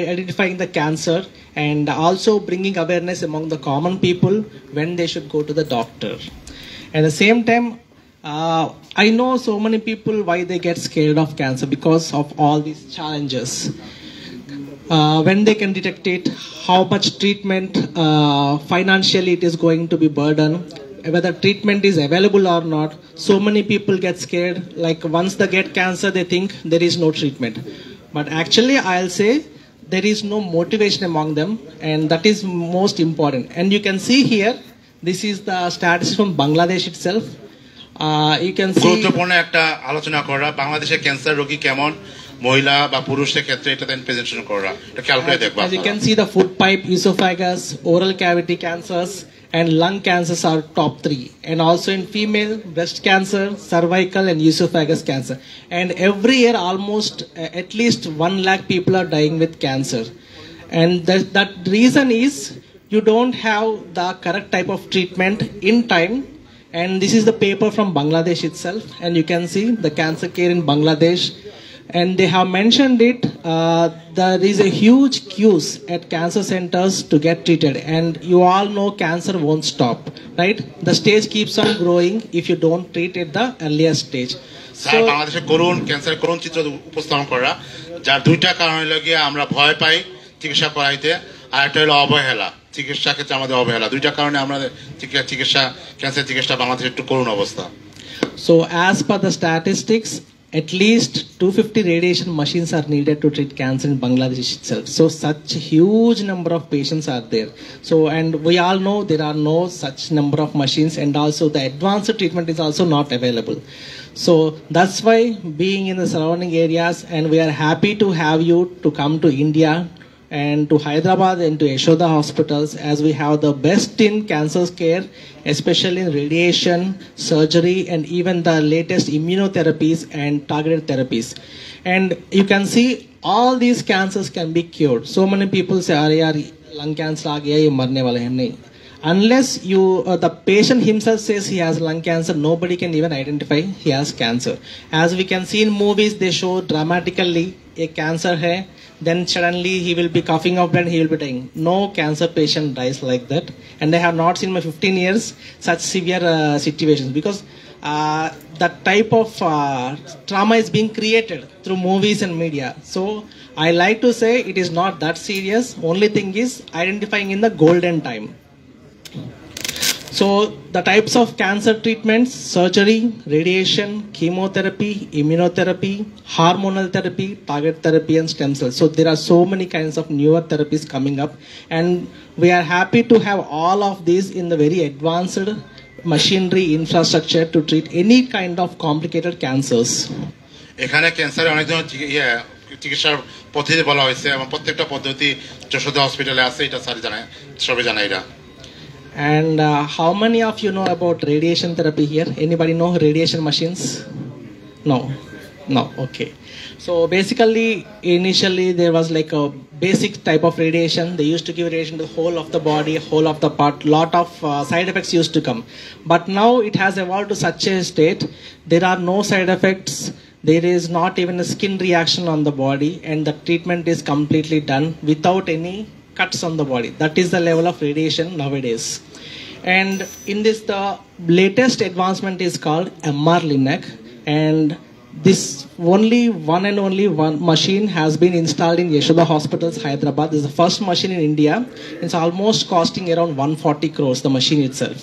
identifying the cancer and also bringing awareness among the common people when they should go to the doctor. At the same time, I know so many people why they get scared of cancer because of all these challenges. When they can detect it, how much treatment, financially it is going to be burden, whether treatment is available or not. So many people get scared, like once they get cancer they think there is no treatment, but actually I'll say there is no motivation among them, and that is most important. And you can see here, this is the statistics from Bangladesh itself. You can see গুরুত্বপূর্ণ একটা আলোচনা করা বাংলাদেশে cancer রোগী কেমন, মহিলা বা পুরুষের ক্ষেত্রে এটা দেন প্রেজেন্টেশন করা, এটা খেয়াল করে দেখবা। As you can see, the food pipe, esophagus, oral cavity cancers and lung cancers are top 3, and also in female, breast cancer, cervical and esophagus cancer. And every year almost at least 1 lakh people are dying with cancer, and that reason is you don't have the correct type of treatment in time. And this is the paper from Bangladesh itself, and you can see the cancer care in Bangladesh, and they have mentioned it, there is a huge queues at cancer centers to get treated, and you all know cancer won't stop, right? The stage keeps on growing if you don't treat at the earlier stage. Sir বাংলাদেশে করুন cancer করুন চিত্র উপস্থাপন করা, যার দুইটা কারণ হলো গিয়ে আমরা ভয় পাই চিকিৎসা করাইতে, আর একটা হলো অবহেলা, চিকিৎসা ক্ষেত্রে আমাদের অবহেলা। দুইটা কারণে আমাদের চিকিৎসা ক্যান্সার চিকিৎসা বাংলাদেশে একটু করুন অবস্থা। So as per the statistics, at least 250 radiation machines are needed to treat cancer in Bangladesh itself. So such huge number of patients are there. So, and we all know there are no such number of machines, and also the advanced treatment is also not available. So that's why being in the surrounding areas, and we are happy to have you to come to India and to Hyderabad and to Yashoda hospitals, as we have the best in cancer care, especially in radiation, surgery, and even the latest immunotherapies and targeted therapies. And you can see all these cancers can be cured. So many people say, "Are yaar lung cancer aa gaya, ye marne wala hai." Nahi. Unless the patient himself says he has lung cancer, nobody can even identify he has cancer. As we can see in movies, they show dramatically a cancer hai, then suddenly he will be coughing up and he will be dying. No cancer patient dies like that, and I have not seen in my 15 years such severe situations, because that type of trauma is being created through movies and media. So I like to say it is not that serious. Only thing is identifying in the golden time. So the types of cancer treatments: surgery, radiation, chemotherapy, immunotherapy, hormonal therapy, target therapy, and stem cells. So there are so many kinds of newer therapies coming up, and we are happy to have all of these in the very advanced machinery infrastructure to treat any kind of complicated cancers. এখানে ক্যান্সারে অনেক ধরনের চিকিৎসার পদ্ধতি বলা হয়েছে এবং প্রত্যেকটা পদ্ধতি যশোদা হসপিটালে আছে, এটা স্যার জানায়, সবাই জানায় এটা। And how many of you know about radiation therapy here? Anybody know radiation machines? No. No, okay. So basically, initially there was like a basic type of radiation. They used to give radiation to the whole of the body, whole of the part. Lot of side effects used to come. But now it has evolved to such a state, there are no side effects. There is not even a skin reaction on the body, and the treatment is completely done without any cuts on the body. That is the level of radiation nowadays. And in this, the latest advancement is called MR-Linac, and this only one machine has been installed in Yashoda Hospitals, Hyderabad. This is the first machine in India. It's almost costing around 140 crores, the machine itself.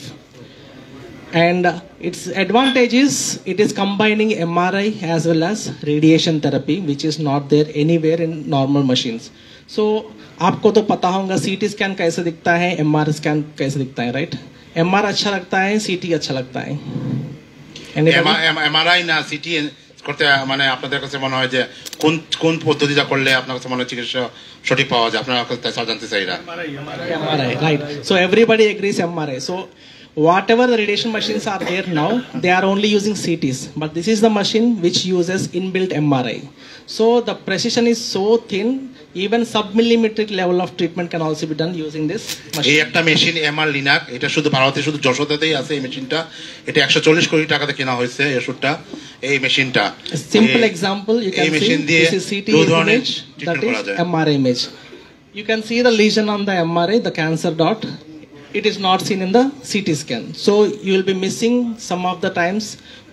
And its advantage is it is combining MRI as well as radiation therapy, which is not there anywhere in normal machines. So आपको तो पता होगा CT scan कैसे दिखता है, MR scan कैसे दिखता है, राइट? MR अच्छा लगता है, CT अच्छा लगता है। MRI না CT করতে মানে আপনাদের কাছে মনে হয় যে কোন কোন পদ্ধতিটা করলে আপনার কাছে মনে হয় চিকিৎসা সঠিক পাওয়া যায়, আপনার কাছে স্যার জানতে চাই এটা। MRI, right? So everybody agrees MRI. So whatever the radiation machines are there now, they are only using CTs, but this is the machine which uses inbuilt MRI. So the precision is so thin, even sub-millimetric level of treatment can also be done using this machine. এই একটা machine MR-Linac, এটা শুধু ভারতে শুধু যশোদাতেই আছে এই মেশিনটা। এটা 140 কোটি টাকাতে কেনা হয়েছে এই ওষুধটা, এই মেশিনটা। Simple example, you can see this is CT image, that is MRI image. You can see the lesion on the MRI, the cancer dot. It is not seen in the CT scan. So you will be missing some of the times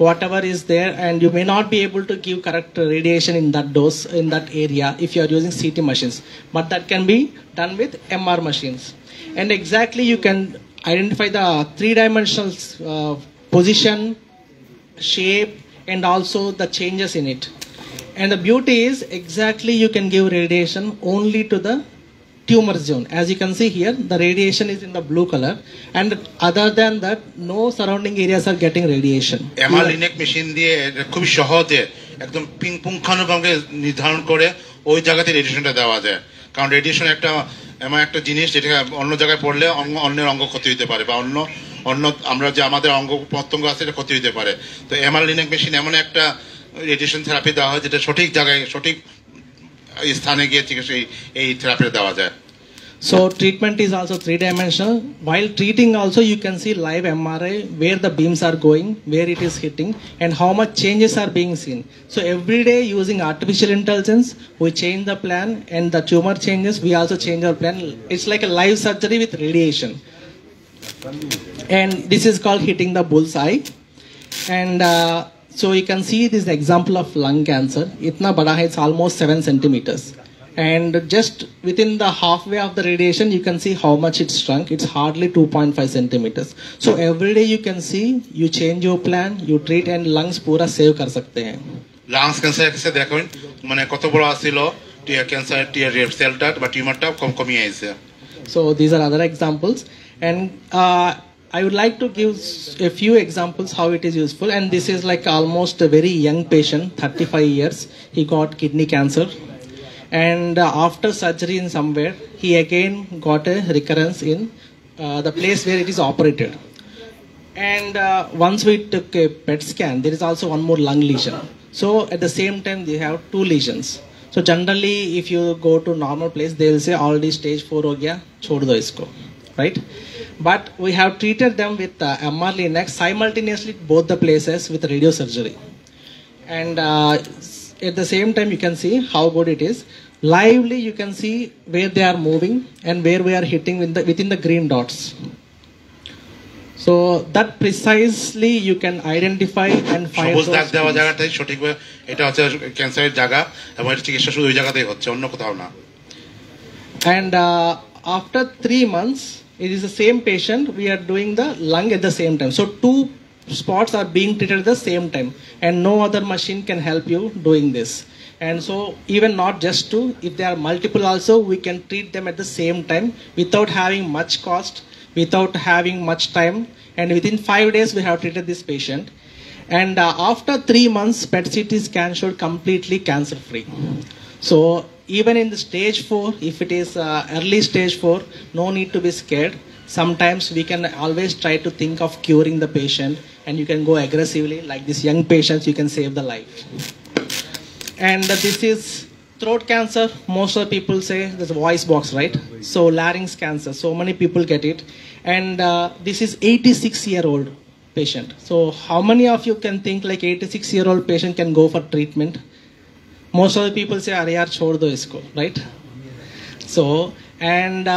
whatever is there, and you may not be able to give correct radiation in that dose, in that area, if you are using CT machines. But that can be done with MR machines. And exactly you can identify the three-dimensional position, shape, and also the changes in it. And the beauty is exactly you can give radiation only to the tumor zone. As you can see here, the radiation is in the blue color, and other than that, no surrounding areas are getting radiation. MR-Linac machine দিয়ে খুব সহজে একদম পুঙ্খানুপুঙ্খভাবে নির্ধারণ করে ওই জায়গাতে রেডিয়েশনটা দেওয়া যায়। কারণ রেডিয়েশন একটা এমন একটা জিনিস যেটা অন্য জায়গায় পড়লে অন্যের অঙ্গ ক্ষতি হতে পারে, বা অন্য আমরা যে আমাদের অঙ্গ প্রত্যঙ্গ আছে এটা ক্ষতি হতে পারে। তো MR-Linac মেশিন এমন একটা রেডিয়েশন থেরাপি দেওয়া হয় যেটা সঠিক জায়গায় সঠিক স্থানে গিয়ে চিকিৎসা এই থেরাপিটা দেওয়া যায়। So treatment is also three-dimensional. While treating also you can see live MRI where the beams are going, where it is hitting, and how much changes are being seen. So every day using artificial intelligence, we change the plan, and the tumor changes, we also change our plan. It's like a live surgery with radiation. And this is called hitting the bullseye. And so you can see this example of lung cancer. Itna bada hai, it's almost 7 centimeters. And just within the halfway of the radiation, you can see how much it's shrunk. It's hardly 2.5 centimeters. So every day you can see, you change your plan, you treat, and lungs pura save kar sakte hain. Lungs cancer kaise দেখুন মানে কত বড় ছিল টিয়ার cancer টিয়ার সেলটা বা টিউমারটা কমিয়ে আইছে। So these are other examples, and I would like to give a few examples how it is useful. And this is like almost a very young patient, 35 years. He got kidney cancer. And after surgery in somewhere, he again got a recurrence in the place where it is operated. And once we took a PET scan, there is also one more lung lesion. So at the same time, they have 2 lesions. So generally, if you go to normal place, they will say already stage 4 ho gaya, chhod do isko, right? But we have treated them with MR-Linac simultaneously both the places with radiosurgery. And at the same time, you can see how good it is. Lively, you can see where they are moving and where we are hitting within the green dots. So that precisely you can identify and find সবুজ দাগ দেওয়া জায়গাটাই সঠিকভাবে এটা হচ্ছে ক্যান্সারের জায়গা, এবং এটা চিকিৎসা শুধু ওই জায়গাতেই হচ্ছে, অন্য কোথাও না। And after 3 months, it is the same patient, we are doing the lung at the same time. So 2 spots are being treated at the same time, and no other machine can help you doing this. And so even not just 2, if there are multiple also, we can treat them at the same time without having much cost, without having much time, and within 5 days we have treated this patient. And after 3 months, PET CT scan showed completely cancer-free. So even in the stage 4, if it is early stage 4, no need to be scared. Sometimes we can always try to think of curing the patient, and you can go aggressively. Like these young patients, you can save the life. And this is throat cancer. Most of the people say there's a voice box, right? So larynx cancer, so many people get it. And this is 86-year-old patient. So how many of you can think like 86-year-old patient can go for treatment? Most of the people say, "Are yaar, chhod do isko," right? So, and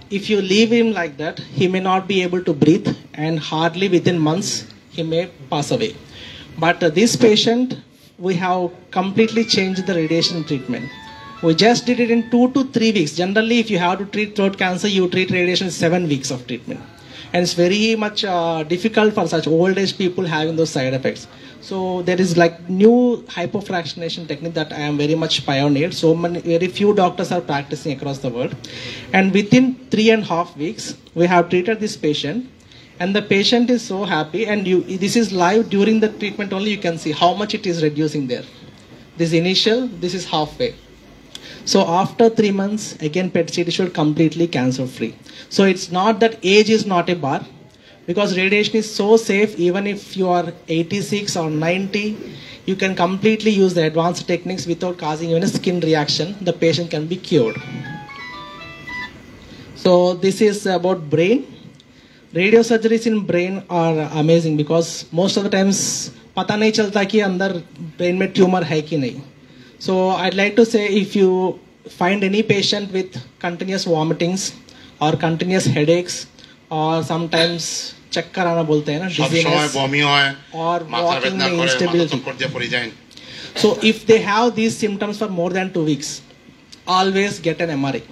if you leave him like that, he may not be able to breathe, and hardly within months he may pass away. But this patient, we have completely changed the radiation treatment. We just did it in 2 to 3 weeks. Generally, if you have to treat throat cancer, you treat radiation in 7 weeks of treatment. And it's very much difficult for such old age people having those side effects. So there is like new hypofractionation technique that I am very much pioneered. So very few doctors are practicing across the world. And within 3.5 weeks, we have treated this patient. And the patient is so happy, and this is live during the treatment only. You can see how much it is reducing there. This initial, this is halfway. So after 3 months, again PET CT showed completely cancer free. So it's not that age is not a bar, because radiation is so safe. Even if you are 86 or 90, you can completely use the advanced techniques without causing even a skin reaction. The patient can be cured. So this is about brain. Radio surgeries in brain are amazing because most of the times पता नहीं चलता कि अंदर brain में tumor है कि नहीं. So I'd like to say, if you find any patient with continuous vomitings or continuous headaches or sometimes चक्कर आना बोलते हैं ना, dizziness or walking में instability. So if they have these symptoms for more than 2 weeks, always get an MRI.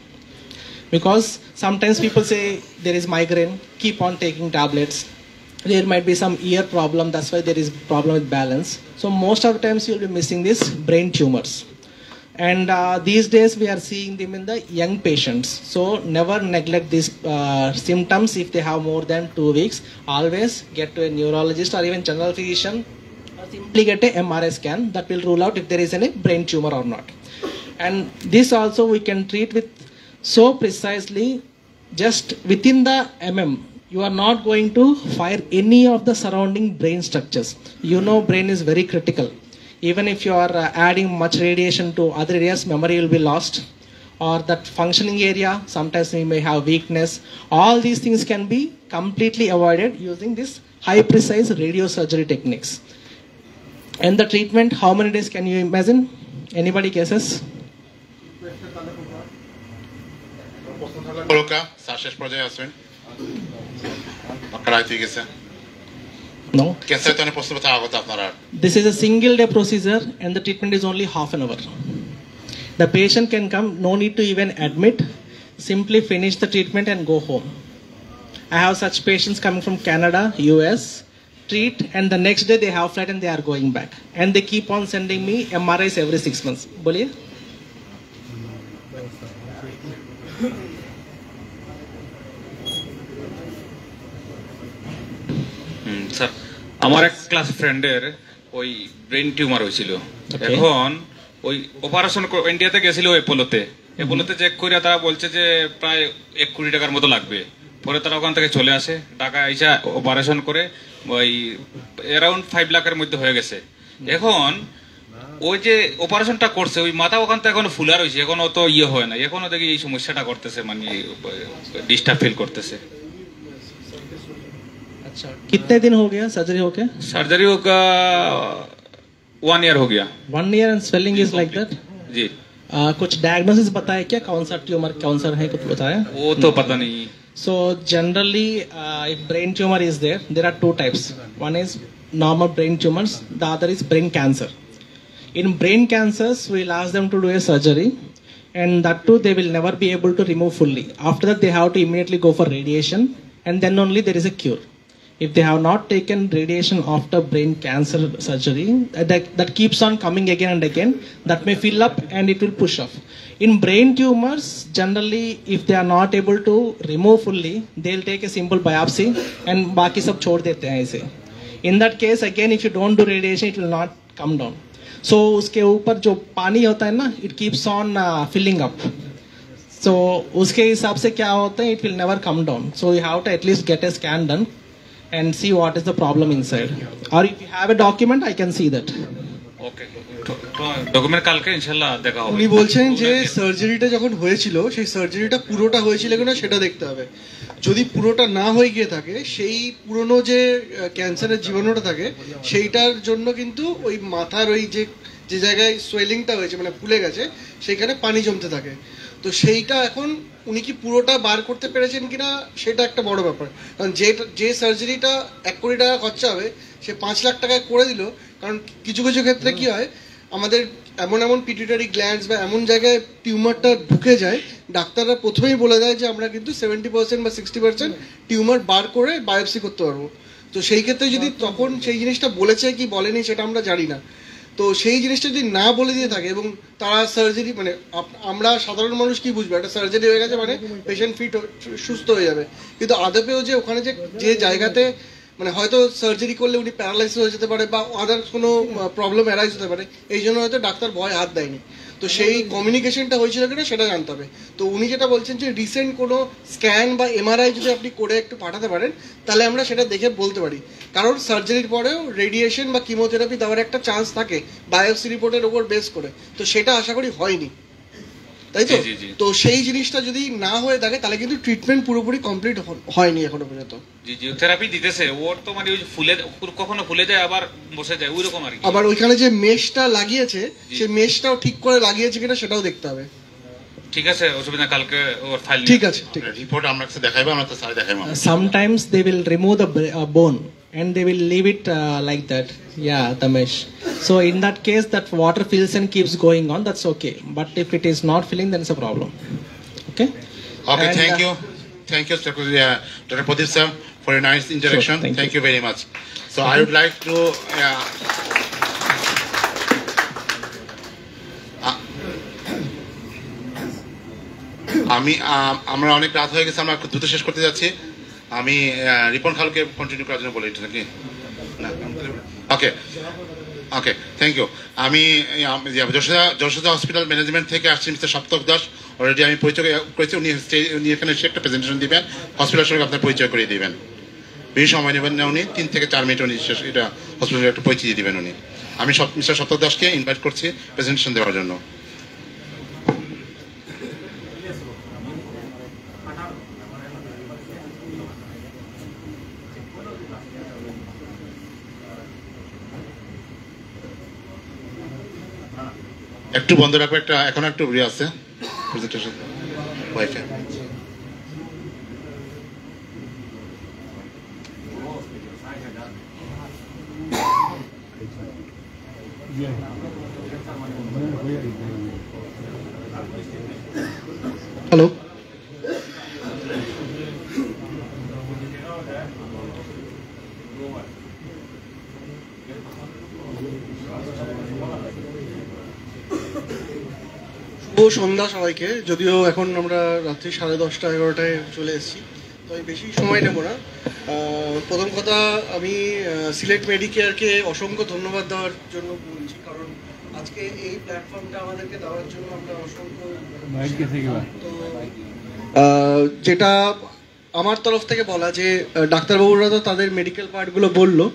Because sometimes people say there is migraine, keep on taking tablets. There might be some ear problem, that's why there is problem with balance. So most of the times you'll be missing these brain tumors. And these days we are seeing them in the young patients. So never neglect these symptoms if they have more than 2 weeks. Always get to a neurologist or even general physician, or simply get a MRI scan that will rule out if there is any brain tumor or not. And this also we can treat with so precisely, just within the you are not going to fire any of the surrounding brain structures. You know, brain is very critical. Even if you are adding much radiation to other areas, memory will be lost. Or that functioning area, sometimes we may have weakness. All these things can be completely avoided using this high precise radiosurgery techniques. And the treatment, how many days can you imagine? Anybody guesses? No. This is a single day procedure and the treatment is only half an hour. The patient can come, no need to even admit, simply finish the treatment and go home. I have such patients coming from Canada, US, treat, and the next day they have flight and they are going back. And they keep on sending me MRIs every 6 months. Boliye? Sir আমার এক class ফ্রেন্ডের ওই brain tumour হয়েছিল, এখন ওই operation ইন্ডিয়াতে গেছিল এপোলোতে check করে তারা বলছে যে প্রায় 1 কোটি টাকার মতো লাগবে। পরে তারা ওখান থেকে চলে আসে, টাকা এসে অপারেশন করে ওই অ্যারাউন্ড 5 লাখের মধ্যে হয়ে গেছে। এখন ওই যে অপারেশনটা করছে ওই মাথা ওখান থেকে এখনো ফুলা রয়েছে, এখনো তো ইয়ে হয় না, এখনো দেখি এই সমস্যাটা করতেছে, মানে ডিস্টার্ব ফিল করতেছে। अच्छा, कितने दिन हो गया सर्जरी होके? सर्जरी होगा 1 ईयर हो गया। 1 year and swelling is like that? जी। कुछ डायग्नोसिस बताया क्या, कौन सा ट्यूमर कौन सा है, कुछ बताया? वो तो पता नहीं। So generally if brain tumor is there are 2 types. One is normal brain tumors, the other is brain cancer. In brain cancers we'll ask them to do a surgery, and that too they will never be able to remove fully. After that they have to immediately go for radiation, and then only there is a cure. If they have not taken radiation after brain cancer surgery, that keeps on coming again and again, that may fill up and it will push off. In brain tumors, generally, if they are not able to remove fully, they'll take a simple biopsy and बाकी सब छोड़ देते हैं इसे. In that case, again, if you don't do radiation, it will not come down. So उसके ऊपर जो पानी होता है ना, it keeps on filling up. So उसके हिसाब से क्या होता है, it will never come down. So you have to at least get a scan done and see what is the problem inside. Or if you have a document, I can see that. Okay. Document কালকে ইনশাআল্লাহ দেখা হবে। উনি বলছেন যে সার্জারিটা যখন হয়েছিল সেই সার্জারিটা পুরোটা হয়েছিল কিনা সেটা দেখতে হবে। যদি পুরোটা না হয়ে গিয়ে থাকে, সেই পুরনো যে ক্যান্সারের জীবাণুটা থাকে সেইটার জন্য কিন্তু ওই মাথার ওই যে জায়গায় সোয়েলিংটা হয়েছে মানে ফুলে গেছে সেইখানে পানি জমতে থাকে। তো সেইটা এখন উনি কি পুরোটা বার করতে পেরেছেন কিনা সেটা একটা বড় ব্যাপার। কারণ যে সার্জারিটা 1 কোটি টাকা খরচা হবে সে 5 লাখ টাকায় করে দিল। কারণ কিছু কিছু ক্ষেত্রে কি হয়, আমাদের এমন পিটুইটারি গ্ল্যান্ডস বা এমন জায়গায় টিউমারটা ঢুকে যায়, ডাক্তাররা প্রথমেই বলে দেয় যে আমরা কিন্তু 70% বা 60% টিউমার বার করে বায়োপসি করতে পারবো। তো সেই ক্ষেত্রে যদি তখন সেই জিনিসটা বলেছে কি বলেনি সেটা আমরা জানি না। তো সেই জিনিসটা যদি না বলে দিয়ে থাকে এবং তারা সার্জারি মানে আমরা সাধারণ মানুষ কি বুঝবো, একটা সার্জারি হয়ে গেছে মানে পেশেন্ট সুস্থ হয়ে যাবে, কিন্তু আদপেও যে ওখানে যে জায়গাতে মানে হয়তো সার্জারি করলে উনি প্যারালাইসিস হয়ে যেতে পারে বা আদার্স কোনো প্রবলেম অ্যারাইজ হতে পারে, এই জন্য হয়তো ডাক্তার ভয় হাত দেয়নি। তো সেই কমিউনিকেশনটা হয়েছিল কিনা সেটা জানতে হবে। তো উনি যেটা বলছেন যে রিসেন্ট কোনো স্ক্যান বা এমআরআই যদি আপনি করে একটু পাঠাতে পারেন তাহলে আমরা সেটা দেখে বলতে পারি। কারণ সার্জারির পরেও রেডিয়েশন বা কিমোথেরাপি দেওয়ার একটা চান্স থাকে বায়োপসি রিপোর্টের ওপর বেস করে, তো সেটা আশা করি হয়নি, তাই তো? তো সেই জিনিসটা যদি না হয়ে থাকে তাহলে কিন্তু ট্রিটমেন্ট পুরোপুরি কমপ্লিট হয়নি এখনো পর্যন্ত। জিওথেরাপি দিতেছে, ওর তো মানে ওই ফুলে কখনো ফুলে যায় আবার বসে যায় ওইরকম আর কি। আবার ওইখানে যে মেশটা লাগিয়েছে সেই মেশটাও ঠিক করে লাগিয়েছে কিনা সেটাও দেখতে হবে। ঠিক আছে, অসুবিধা, কালকে ওর ফাইল ঠিক আছে, ঠিক আছে, রিপোর্ট আমরা কাছে দেখাইবো, আমরা তো sir দেখাইবো। Sometimes they will remove the bone and they will leave it like that. Yeah, the mesh. So in that case, that water fills and keeps going on. That's okay. But if it is not filling, then it's a problem. Okay. Okay. And, thank you, Dr. Pradeep sir, for your nice interaction. Sure, thank you very much. So I would like to. আমরা অনেক রাত হয়ে গেছে, আমরা দ্রুত শেষ করতে যাচ্ছি। আমি রিপন খালকে কন্টিনিউ করার জন্য বলি এটা নাকি না? ওকে ওকে, থ্যাংক ইউ। আমি যশোদা হসপিটাল ম্যানেজমেন্ট থেকে আসছি, মিস্টার সপ্তক দাস। অলরেডি আমি পরিচয় করেছি, উনি এখানে এসে একটা প্রেজেন্টেশন দিবেন, হসপিটালের সঙ্গে আপনার পরিচয় করিয়ে দিবেন। বেশি সময় নেবেন না উনি, 3 থেকে 4 মিনিট উনি এটা হসপিটালের একটা পরিচয় দিবেন উনি। আমি মিস্টার সপ্তক দাসকে ইনভাইট করছি প্রেজেন্টেশন দেওয়ার জন্য। একটু বন্ধ রাখবো, একটা এখন একটু ইয়ে আছে প্রেজেন্টেশন ওয়াইফাই। হ্যালো, শুভ সন্ধ্যা সবাইকে। যদিও এখন আমরা রাত্রি 10:30 11টায় চলে এসেছি, তো আমি বেশি সময় নেব না। প্রথম কথা, আমি সিলেট মেডিকেয়ারকে অসংখ্য ধন্যবাদ দেওয়ার জন্য বলছি, কারণ আজকে এই প্ল্যাটফর্মটা আমাদেরকে দেওয়ার জন্য আমরা অসংখ্য, যেটা আমার তরফ থেকে বলা যে ডাক্তারবাবুরা তো তাদের মেডিকেল পার্টগুলো বললো,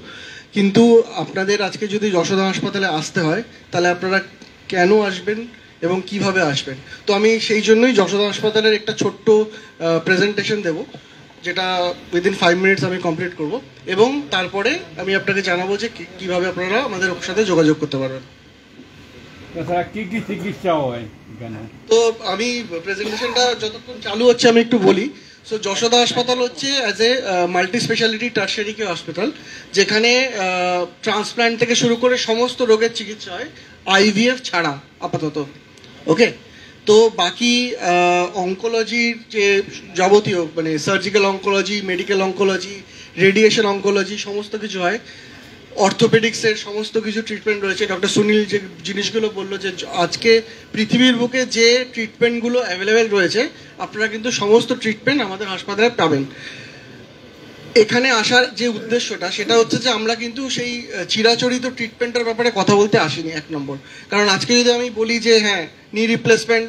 কিন্তু আপনাদের আজকে যদি যশোদা হাসপাতালে আসতে হয় তাহলে আপনারা কেন আসবেন এবং কিভাবে আসবেন। তো আমি সেই জন্যই যশোদা হাসপাতালের একটা ছোট্ট প্রেজেন্টেশন দেব, যেটা উইদিন 5 মিনিটস আমি কমপ্লিট করব, এবং তারপরে আমি আপনাকে জানাবো যে কিভাবে আপনারা আমাদের সাথে যোগাযোগ করতে পারবেন। কি কি চিকিৎসা হয় এখানে? তো আমি প্রেজেন্টেশনটা যতক্ষণ চালু হচ্ছে আমি একটু বলি। সো যশোদা হাসপাতাল হচ্ছে as a multi speciality tertiary care hospital, যেখানে ট্রান্সপ্ল্যান্ট থেকে শুরু করে সমস্ত রোগের চিকিৎসা হয়, IVF ছাড়া আপাতত। ওকে, তো বাকি অঙ্কোলজির যে যাবতীয় মানে surgical oncology, medical oncology, radiation oncology সমস্ত কিছু হয়। অর্থোপেডিক্সের সমস্ত কিছু ট্রিটমেন্ট রয়েছে। ডক্টর সুনীল যে জিনিসগুলো বললো যে আজকে পৃথিবীর বুকে যে ট্রিটমেন্টগুলো অ্যাভেলেবেল রয়েছে আপনারা কিন্তু সমস্ত ট্রিটমেন্ট আমাদের হাসপাতালে পাবেন। এখানে আসার যে উদ্দেশ্যটা সেটা হচ্ছে যে আমরা কিন্তু সেই চিরাচরিত ট্রিটমেন্টের ব্যাপারে কথা বলতে আসিনি, এক নম্বর। কারণ আজকে যদি আমি বলি যে হ্যাঁ নি রিপ্লেসমেন্ট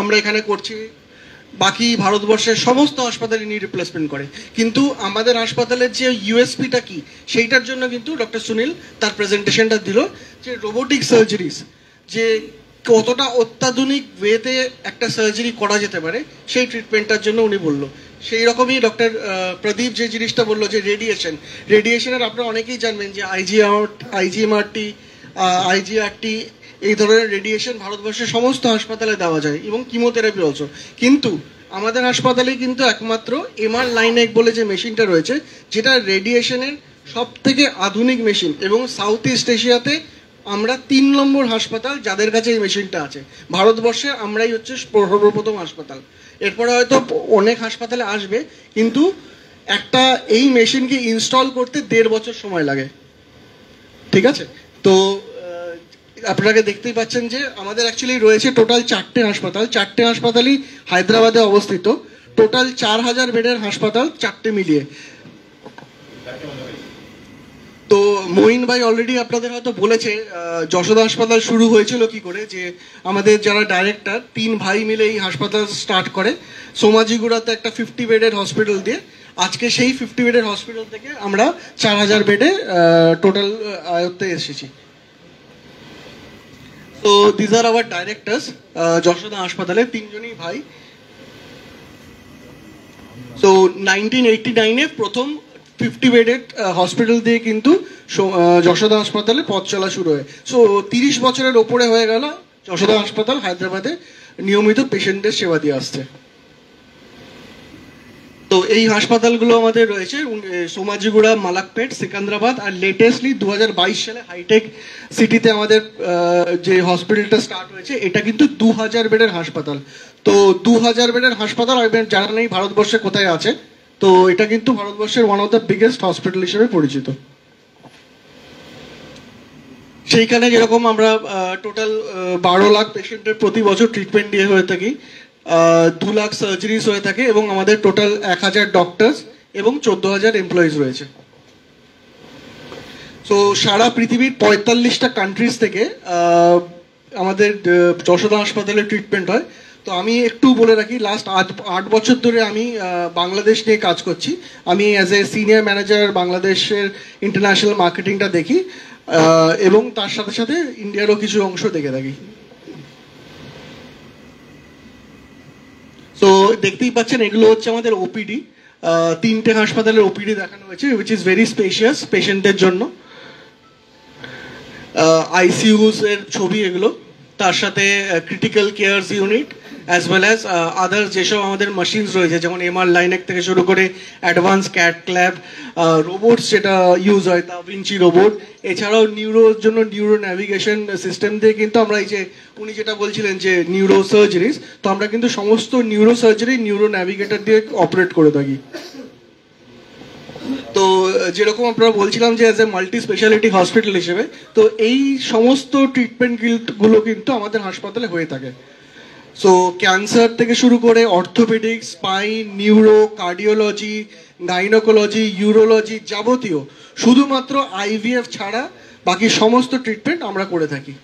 আমরা এখানে করছি, বাকি ভারতবর্ষের সমস্ত হাসপাতালে নি রিপ্লেসমেন্ট করে, কিন্তু আমাদের হাসপাতালের যে ইউএসপিটা কি সেইটার জন্য কিন্তু ডক্টর সুনীল তার প্রেজেন্টেশনটা দিল যে রোবোটিক সার্জারিজ, যে কতটা অত্যাধুনিক ওয়েতে একটা সার্জারি করা যেতে পারে সেই ট্রিটমেন্টটার জন্য উনি বলল। সেই রকমই ডক্টর প্রদীপ যে জিনিসটা বললো যে রেডিয়েশনের আপনারা অনেকেই জানবেন যে আইজিএমআরটি, আইজিআরটি এই ধরনের রেডিয়েশন ভারতবর্ষের সমস্ত হাসপাতালে দেওয়া যায়, এবং কিমোথেরাপি অলসো। কিন্তু আমাদের হাসপাতালে কিন্তু একমাত্র এমআর লাইনেক বলে যে মেশিনটা রয়েছে, যেটা রেডিয়েশনের সব থেকে আধুনিক মেশিন, এবং সাউথ ইস্ট এশিয়াতে আমরা 3 নম্বর হাসপাতাল যাদের কাছে এই মেশিনটা আছে। ভারতবর্ষে আমরাই হচ্ছে সর্বপ্রথম হাসপাতাল, এরপরে হয়তো অনেক হাসপাতালে আসবে, কিন্তু একটা এই মেশিনকে ইনস্টল করতে 1.5 বছর সময় লাগে। ঠিক আছে, তো আপনারা দেখতেই পাচ্ছেন যে আমাদের অ্যাকচুয়ালি রয়েছে টোটাল 4টে হাসপাতাল, 4টে হাসপাতালই হায়দ্রাবাদে অবস্থিত। টোটাল 4000 বেডের হাসপাতাল 4টে মিলিয়ে। তো মঈন ভাই অলরেডি আপনাদের হয়তো বলেছে যশোদা হাসপাতাল শুরু হয়েছিল কি করে, যে আমাদের যারা ডাইরেক্টর 3 ভাই মিলে এই হাসপাতাল স্টার্ট করে সোমাজিগুড়াতে একটা 50 বেডের হসপিটাল দিয়ে। আজকে সেই 50 বেডের হসপিটাল থেকে আমরা 4000 বেডে টোটাল আয়ত্তে এসেছি। তো this are our directors Yashoda হাসপাতালে, 3 জনই ভাই। সো 1989-এ প্রথম 50 বেডের হসপিটাল দিয়ে কিন্তু যশোদা হাসপাতালে পথ চলা শুরু হয়। সো 30 বছরের ওপরে হয়ে গেল যশোদা হাসপাতাল হায়দ্রাবাদে নিয়মিত পেশেন্টদের সেবা দিয়ে আসছে। তো এই হাসপাতালগুলো আমাদের রয়েছে সোমাজিগুড়া, মালাকপেট, সিকান্দ্রাবাদ, আর লেটেস্টলি 2022 সালে হাইটেক সিটিতে আমাদের যে হসপিটালটা স্টার্ট হয়েছে, এটা কিন্তু 2000 বেডের হাসপাতাল। তো 2000 বেডের হাসপাতাল জানা নেই ভারতবর্ষে কোথায় আছে, তো এটা কিন্তু ভারতবর্ষের one of the biggest hospital হিসেবে পরিচিত। সেইখানে যেরকম আমরা টোটাল 12 লাখ পেশেন্টের প্রতি বছর ট্রিটমেন্ট দিয়ে হয়ে থাকি, 2 লাখ সার্জারিজ হয়ে থাকে, এবং আমাদের টোটাল 1000 ডক্টরস এবং 14,000 এমপ্লয়িজ রয়েছে। তো সারা পৃথিবীর 45টা কান্ট্রিজ থেকে আমাদের যশোদা হাসপাতালে ট্রিটমেন্ট হয়। তো আমি একটু বলে রাখি, লাস্ট 8 বছর ধরে আমি বাংলাদেশ নিয়ে কাজ করছি। আমি অ্যাজ এ সিনিয়র ম্যানেজার বাংলাদেশের ইন্টারন্যাশনাল মার্কেটিংটা দেখি, এবং তার সাথে সাথে ইন্ডিয়ারও কিছু অংশ দেখে থাকি। তো দেখতেই পাচ্ছেন এগুলো হচ্ছে আমাদের ওপিডি, 3টে হাসপাতালের ওপিডি দেখানো হয়েছে, উইচ ইজ ভেরি স্পেশিয়াস পেশেন্টদের জন্য। আইসিইউস এর ছবি এগুলো, তার সাথে critical cares unit as well as other যেসব আমাদের মেশিনস রয়েছে, যেমন এমআর লাইনেক থেকে শুরু করে অ্যাডভান্স ক্যাট ল্যাব, রোবটস যেটা ইউজ হয় দা ভিঞ্চি রোবট, এছাড়াও নিউরোর জন্য নিউরো ন্যাভিগেশন সিস্টেম দিয়ে কিন্তু আমরা এই যে উনি যেটা বলছিলেন যে নিউরো সার্জারিজ, তো আমরা কিন্তু সমস্ত নিউরো সার্জারি নিউরো ন্যাভিগেটর দিয়ে অপারেট করে থাকি। তো যেরকম আপনারা বলছিলাম যে as a multi speciality hospital হিসেবে, তো এই সমস্ত ট্রিটমেন্টগুলো কিন্তু আমাদের হাসপাতালে হয়ে থাকে। সো ক্যান্সার থেকে শুরু করে orthopaedics, spine, neuro, cardiology, gynaecology, urology, যাবতীয়, শুধুমাত্র আইভিএফ ছাড়া বাকি সমস্ত ট্রিটমেন্ট আমরা করে থাকি।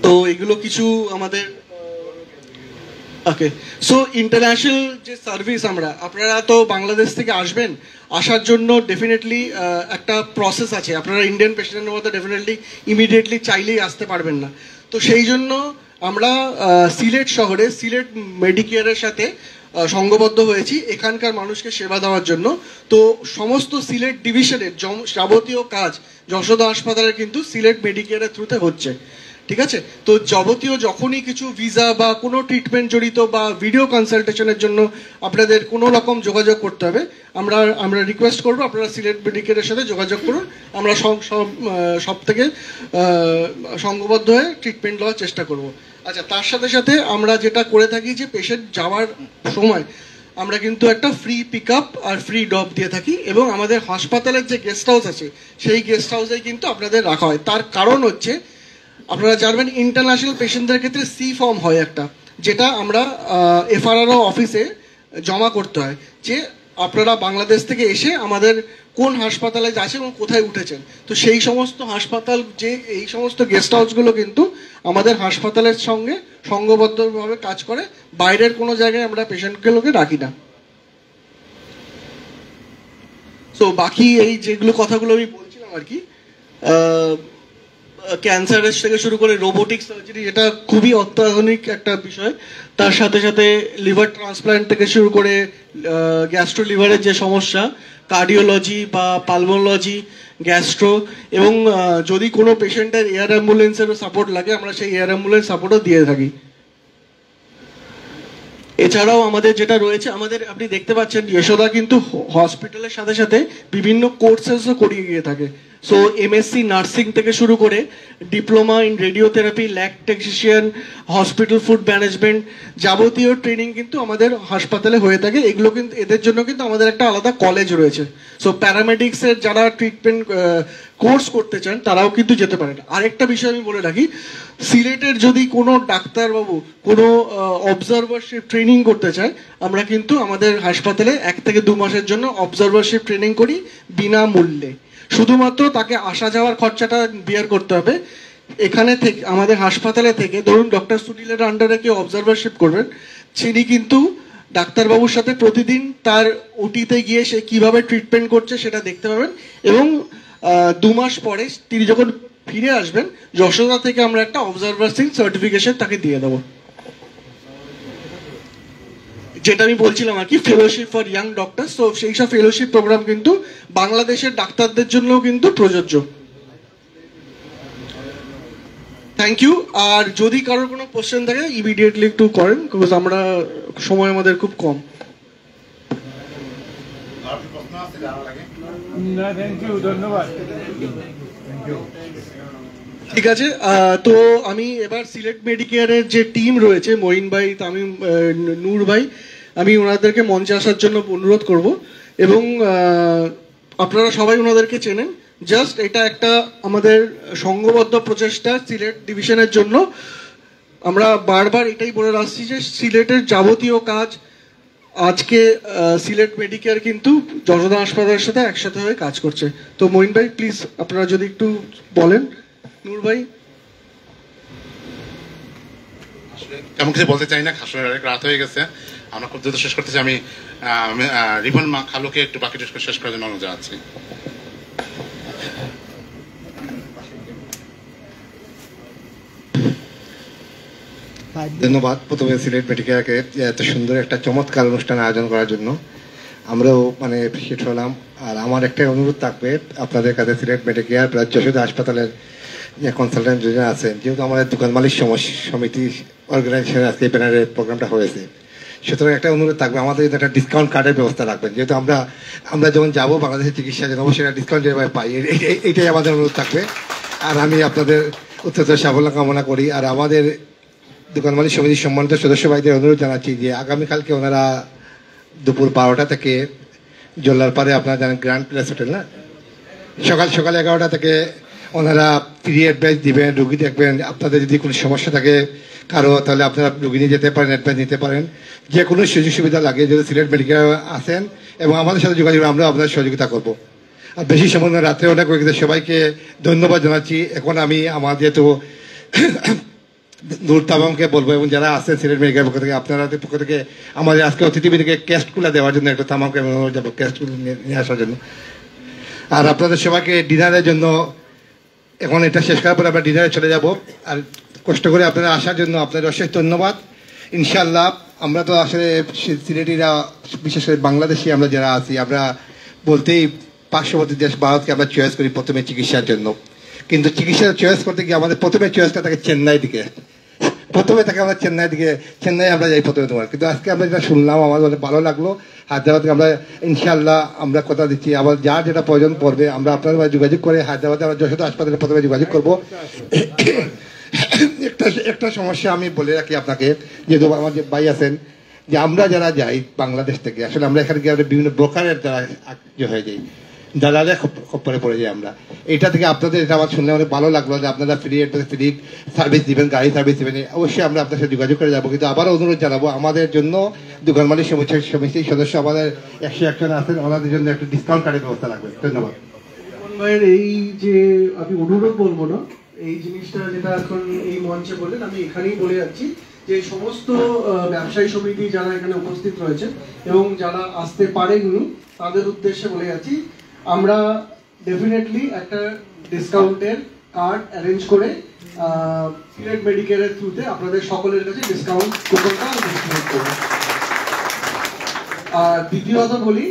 তো এগুলো কিছু আমাদের ওকে। সো ইন্টারন্যাশনাল যে সার্ভিস আপনারা তো বাংলাদেশ থেকে আসবেন, আসার জন্য ডেফিনেটলি একটা প্রসেস আছে। আপনারা ইন্ডিয়ান পেশেন্টের মতো ডেফিনেটলি ইমিডিয়েটলি চাইলেই আসতে পারবেন না। তো সেই জন্য আমরা সিলেট শহরে সিলেট মেডিকেয়ারের সাথে সংঘবদ্ধ হয়েছি এখানকার মানুষকে সেবা দেওয়ার জন্য। তো সমস্ত সিলেট ডিভিশনের যাবতীয় কাজ যশোদা হাসপাতালে কিন্তু সিলেট মেডিকেয়ারের থ্রুতে হচ্ছে। ঠিক আছে, তো যাবতীয় যখনই কিছু ভিসা বা কোনো ট্রিটমেন্ট জড়িত বা ভিডিও কনসালটেশনের জন্য আপনাদের কোনো রকম যোগাযোগ করতে হবে, আমরা রিকোয়েস্ট করবো আপনারা সিলেট মেডিকেলের সাথে যোগাযোগ করুন। আমরা সব থেকে সংঘবদ্ধ হয়ে ট্রিটমেন্ট দেওয়ার চেষ্টা করব। আচ্ছা, তার সাথে সাথে আমরা যেটা করে থাকি যে পেশেন্ট যাওয়ার সময় আমরা কিন্তু একটা ফ্রি পিক আপ আর ফ্রি ড্রপ দিয়ে থাকি, এবং আমাদের হাসপাতালের যে গেস্ট হাউস আছে সেই গেস্ট হাউসেই কিন্তু আপনাদের রাখা হয়। তার কারণ হচ্ছে আপনারা জানবেন ইন্টারন্যাশনাল পেশেন্টদের ক্ষেত্রে সি ফর্ম হয় একটা, যেটা আমরা এফআরআরও অফিসে জমা করতে হয় যে আপনারা বাংলাদেশ থেকে এসে আমাদের কোন হাসপাতালে যাচ্ছেন এবং কোথায় উঠেছেন। তো সেই সমস্ত হাসপাতাল যে এই সমস্ত গেস্ট হাউসগুলো কিন্তু আমাদের হাসপাতালের সঙ্গে সংঘবদ্ধভাবে কাজ করে, বাইরের কোনো জায়গায় আমরা পেশেন্টগুলোকে রাখি না। তো বাকি এই যেগুলো কথাগুলো আমি বলছিলাম আর কি, ক্যান্সারের থেকে শুরু করে রোবোটিক সার্জারি, এটা খুবই অত্যাধুনিক একটা বিষয়। তার সাথে সাথে লিভার ট্রান্সপ্ল্যান্ট থেকে শুরু করে গ্যাস্ট্রো লিভারের যে সমস্যা, কার্ডিওলজি বা পালমোলজি, গ্যাস্ট্রো, এবং যদি কোনো পেশেন্টের এয়ার অ্যাম্বুলেন্সেরও সাপোর্ট লাগে আমরা সেই এয়ার অ্যাম্বুলেন্স সাপোর্টও দিয়ে থাকি। এছাড়াও আমাদের যেটা রয়েছে, আমাদের আপনি দেখতে পাচ্ছেন যশোদা কিন্তু হসপিটালের সাথে সাথে বিভিন্ন কোর্সেসও করিয়ে গিয়ে থাকে। সো এমএসসি নার্সিং থেকে শুরু করে diploma in radiotherapy, lab technician, hospital food management, যাবতীয় ট্রেনিং কিন্তু আমাদের হাসপাতালে হয়ে থাকে। এগুলো কিন্তু এদের জন্য কিন্তু আমাদের একটা আলাদা কলেজ রয়েছে। সো প্যারামেডিক্সের যারা ট্রিটমেন্ট কোর্স করতে চান তারাও কিন্তু যেতে পারেন। আরেকটা বিষয় আমি বলে রাখি, সিলেটের যদি কোনো ডাক্তারবাবু কোনো অবজারভারশিপ ট্রেনিং করতে চায়, আমরা কিন্তু আমাদের হাসপাতালে 1 থেকে 2 মাসের জন্য অবজারভারশিপ ট্রেনিং করি বিনামূল্যে। শুধুমাত্র তাকে আসা যাওয়ার খরচাটা বিয়ার করতে হবে। এখানে থেকে আমাদের হাসপাতালে থেকে ধরুন ডক্টর সুনীলের আন্ডারে কেউ অবজারভারশিপ করবেন, তিনি কিন্তু ডাক্তারবাবুর সাথে প্রতিদিন তার ওটিতে গিয়ে সে কিভাবে ট্রিটমেন্ট করছে সেটা দেখতে পাবেন, এবং 2 মাস পরে তিনি যখন ফিরে আসবেন যশোদা থেকে আমরা একটা অবজারভারশিপ সার্টিফিকেশন তাকে দিয়ে দেবো। যেটা আমি বলছিলাম আর কি, ফেলোশিপ ফর ইয়াং ডক্টর। তো সেই সব ফেলোশিপ প্রোগ্রাম কিন্তু বাংলাদেশের ডাক্তারদের জন্যও কিন্তু প্রযোজ্য। Thank you. আর যদি কারোর কোনো কোশ্চেন থাকে ইমিডিয়েটলি একটু করেন, বিকজ আমরা সময় আমাদের খুব কম। না, থ্যাংক ইউ, ধন্যবাদ। ঠিক আছে, তো আমি এবার সিলেট মেডিকেয়ারের যে টিম রয়েছে, মঈন ভাই, তামিম, নূর ভাই, আমি ওনাদেরকে মঞ্চে আসার জন্য অনুরোধ করব। এবং আপনারা সবাই ওনাদেরকে চেনেন। জাস্ট এটা একটা আমাদের সংঘবদ্ধ প্রচেষ্টা সিলেট ডিভিশনের জন্য। আমরা বারবার এটাই বলে আসছি যে সিলেটের যাবতীয় কাজ আজকে সিলেট মেডিকেয়ার কিন্তু যশোদা হাসপাতালের সাথে একসাথে হয়ে কাজ করছে। তো মঈন ভাই প্লিজ আপনারা যদি একটু বলেন। নূর ভাই। তেমন কিছু বলতে চাই না, আসলে অনেক রাত হয়ে গেছে, আমরা খুব দ্রুত শেষ করতেছি। আমি রিপন খালুকে একটু বাকিটা শেষ করার জন্য অনুরোধ জানাচ্ছি। ধন্যবাদ প্রথমে সিলেট মেডিকেয়ারকে এত সুন্দর একটা চমৎকার অনুষ্ঠান আয়োজন করার জন্য। আমরাও মানে অ্যাপ্রিশিয়েট হলাম। আর আমার একটা অনুরোধ থাকবে আপনাদের কাছে, সিলেট মেডিকেয়ার প্লাস যশোদা হাসপাতালের যে কনসালটেন্ট দুজন আছেন, যেহেতু আমাদের দোকান মালিক সমিতি অর্গানাইজেশন আজকে এই ব্যানারের প্রোগ্রামটা হয়েছে, সুতরাং একটা অনুরোধ থাকবে আমাদের একটা ডিসকাউন্ট কার্ডের ব্যবস্থা রাখবেন। যেহেতু আমরা যখন যাবো বাংলাদেশের চিকিৎসা জন্য অবশ্যই একটা ডিসকাউন্ট যেভাবে পাই, এইটাই আমাদের অনুরোধ থাকবে। আর আমি আপনাদের উত্তরোত্তর সাফল্য কামনা করি। আর আমাদের দোকান মালিক সমিতির সম্মানিত সদস্য ভাইদের অনুরোধ জানাচ্ছি যে আগামীকালকে ওনারা দুপুর 12টা থেকে জল্লার পাড়ে, আপনারা জানেন গ্র্যান্ড প্লেস হোটেল না, সকাল 11টা থেকে ওনারা ফ্রি অ্যাডভাইস দিবেন, রুগী দেখবেন। আপনাদের যদি কোনো সমস্যা থাকে কারো, তাহলে আপনারা রুগী নিয়ে যেতে পারেন, অ্যাডভাইস নিতে পারেন। যে কোনো সুযোগ সুবিধা লাগে যদি সিলেট মেডিকেল আসেন এবং আমাদের সাথে যোগাযোগ, আমরা আপনাদের সহযোগিতা করব। আর বেশি সময় রাত্রে অনেক সবাইকে ধন্যবাদ জানাচ্ছি। এখন আমি আমার যেহেতু নূর তামামকে বলবো এবং যারা আছেন সিলেট মেডিকেল পক্ষ থেকে, আপনাদের পক্ষ থেকে আমাদের আজকে অতিথিবৃন্দকে ক্যাস্টগুলো দেওয়ার জন্য একটা তামামকে অনুরোধ যাবো ক্যাস্টগুলো নিয়ে আসার জন্য। আর আপনাদের সবাইকে ডিনারের জন্য, এখন এটা শেষ করার পরে আমরা ডিনারে চলে যাব। আর কষ্ট করে আপনারা আসার জন্য আপনাদের অশেষ ধন্যবাদ। ইনশাল্লাহ আমরা তো আসলে সিলেটিরা, বিশেষ করে বাংলাদেশি আমরা যারা আছি, আমরা বলতেই পার্শ্ববর্তী দেশ ভারতকে আমরা চয়েস করি প্রথমে চিকিৎসার জন্য। কিন্তু চিকিৎসা চয়েস করতে গিয়ে আমাদের প্রথমে চয়েসটা থাকে চেন্নাই দিকে, প্রথমে থাকে আমরা চেন্নাই আমরা যাই প্রথমে তোমার। কিন্তু আজকে আমরা যেটা শুনলাম আমাদের অনেক ভালো লাগলো। হায়দ্রাবাদকে আমরা ইনশাল্লাহ আমরা কথা দিচ্ছি, আবার যার যেটা প্রয়োজন পড়বে আমরা আপনাদের যোগাযোগ করে হায়দ্রাবাদে আমরা যশোদা হাসপাতালে প্রথমে যোগাযোগ করবো। একটা সমস্যা আমি বলে রাখি আপনাকে, যেহেতু আমার যে ভাই আছেন, যে আমরা যারা যাই বাংলাদেশ থেকে, আসলে আমরা এখানে গিয়ে বিভিন্ন ব্রোকারের দ্বারা হয়ে যাই। দালালের খপ্পরে পড়ে যাই আমরা। এটা থেকে আপনাদের এটা আমার শুনলে অনেক ভালো লাগলো যে আপনারা ফ্রি সার্ভিস দিবেন, গাড়ি সার্ভিস দিবেন, অবশ্যই আমরা আপনার সাথে যোগাযোগ করে যাবো। কিন্তু আবারও অনুরোধ জানাবো, আমাদের জন্য দোকান মালিক সমিতির সদস্য আমাদের 101 জন আছেন, ওনাদের জন্য একটু ডিসকাউন্ট কার্ডের ব্যবস্থা লাগবে। ধন্যবাদ। ভাইয়ের এই যে আমি অনুরোধ বলবো না, এই জিনিসটা যেটা এখন এই মঞ্চে বললেন, আমি এখানেই বলে যাচ্ছি যে সমস্ত ব্যবসায়ী সমিতি যারা এখানে উপস্থিত রয়েছে এবং যারা আসতে পারেননি তাদের উদ্দেশ্যে বলে যাচ্ছি, আমরা ডেফিনেটলি একটা ডিসকাউন্টের কার্ড অ্যারেঞ্জ করে সিলেট মেডিকেয়ারের থ্রুতে আপনাদের সকলের কাছে ডিসকাউন্ট কুপনটা ডিস্ট্রিবিউট করব। আর দ্বিতীয়ত বলি,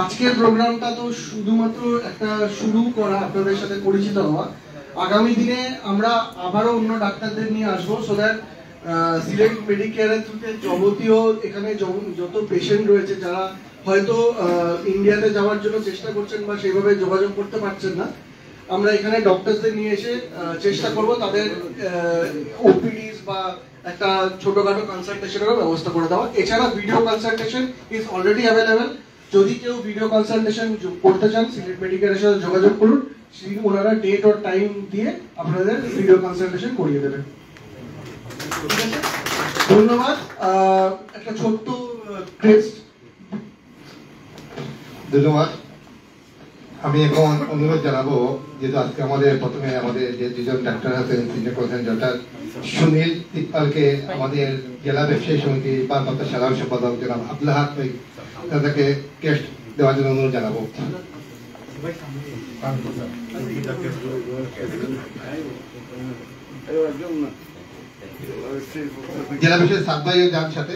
আজকের প্রোগ্রামটা তো শুধুমাত্র একটা শুরু করা, আপনাদের সাথে পরিচিত হওয়া। আগামী দিনে আমরা আবারও অন্য ডাক্তারদের নিয়ে আসবো, সো দ্যাট সিলেট মেডিকেয়ারের থ্রুতে যাবতীয় এখানে যত পেশেন্ট রয়েছে যারা হয়তো ইন্ডিয়াতে যাওয়ার জন্য চেষ্টা করছেন বা সেইভাবে যোগাযোগ করতে পারছেন না, আমরা এখানে ডক্টরসদের নিয়ে এসে চেষ্টা করব তাদের ওপিডিস বা একটা ছোটখাটো কনসালটেশনেরও ব্যবস্থা করে দেওয়া। এছাড়া video consultation is already available. যদি কেউ ভিডিও কনসালটেশন করতে চান, সিলেট মেডিকেলের সাথে যোগাযোগ করুন, ওনারা ডেট ও টাইম দিয়ে আপনাদের ভিডিও কনসালটেশন করিয়ে দেবেন। ধন্যবাদ। একটা ছোট্ট ধন্যবাদ। আমি এখন অনুরোধ জানাবো, যেহেতু আজকে আমাদের প্রথমে আমাদের যে দুজন ডাক্তার আছেন, সিনিয়র কনসার্ন ডক্টর সুনীল তিপ্পালকে আমাদের জেলা ব্যবসায়ী সমিতির ভারপ্রাপ্ত সাধারণ সম্পাদক জনাব আব্দুল হাক ভাই তাদেরকে গেস্ট দেওয়ার জন্য অনুরোধ জানাবো। জেলা ব্যবসায়ী সাত ভাই যার সাথে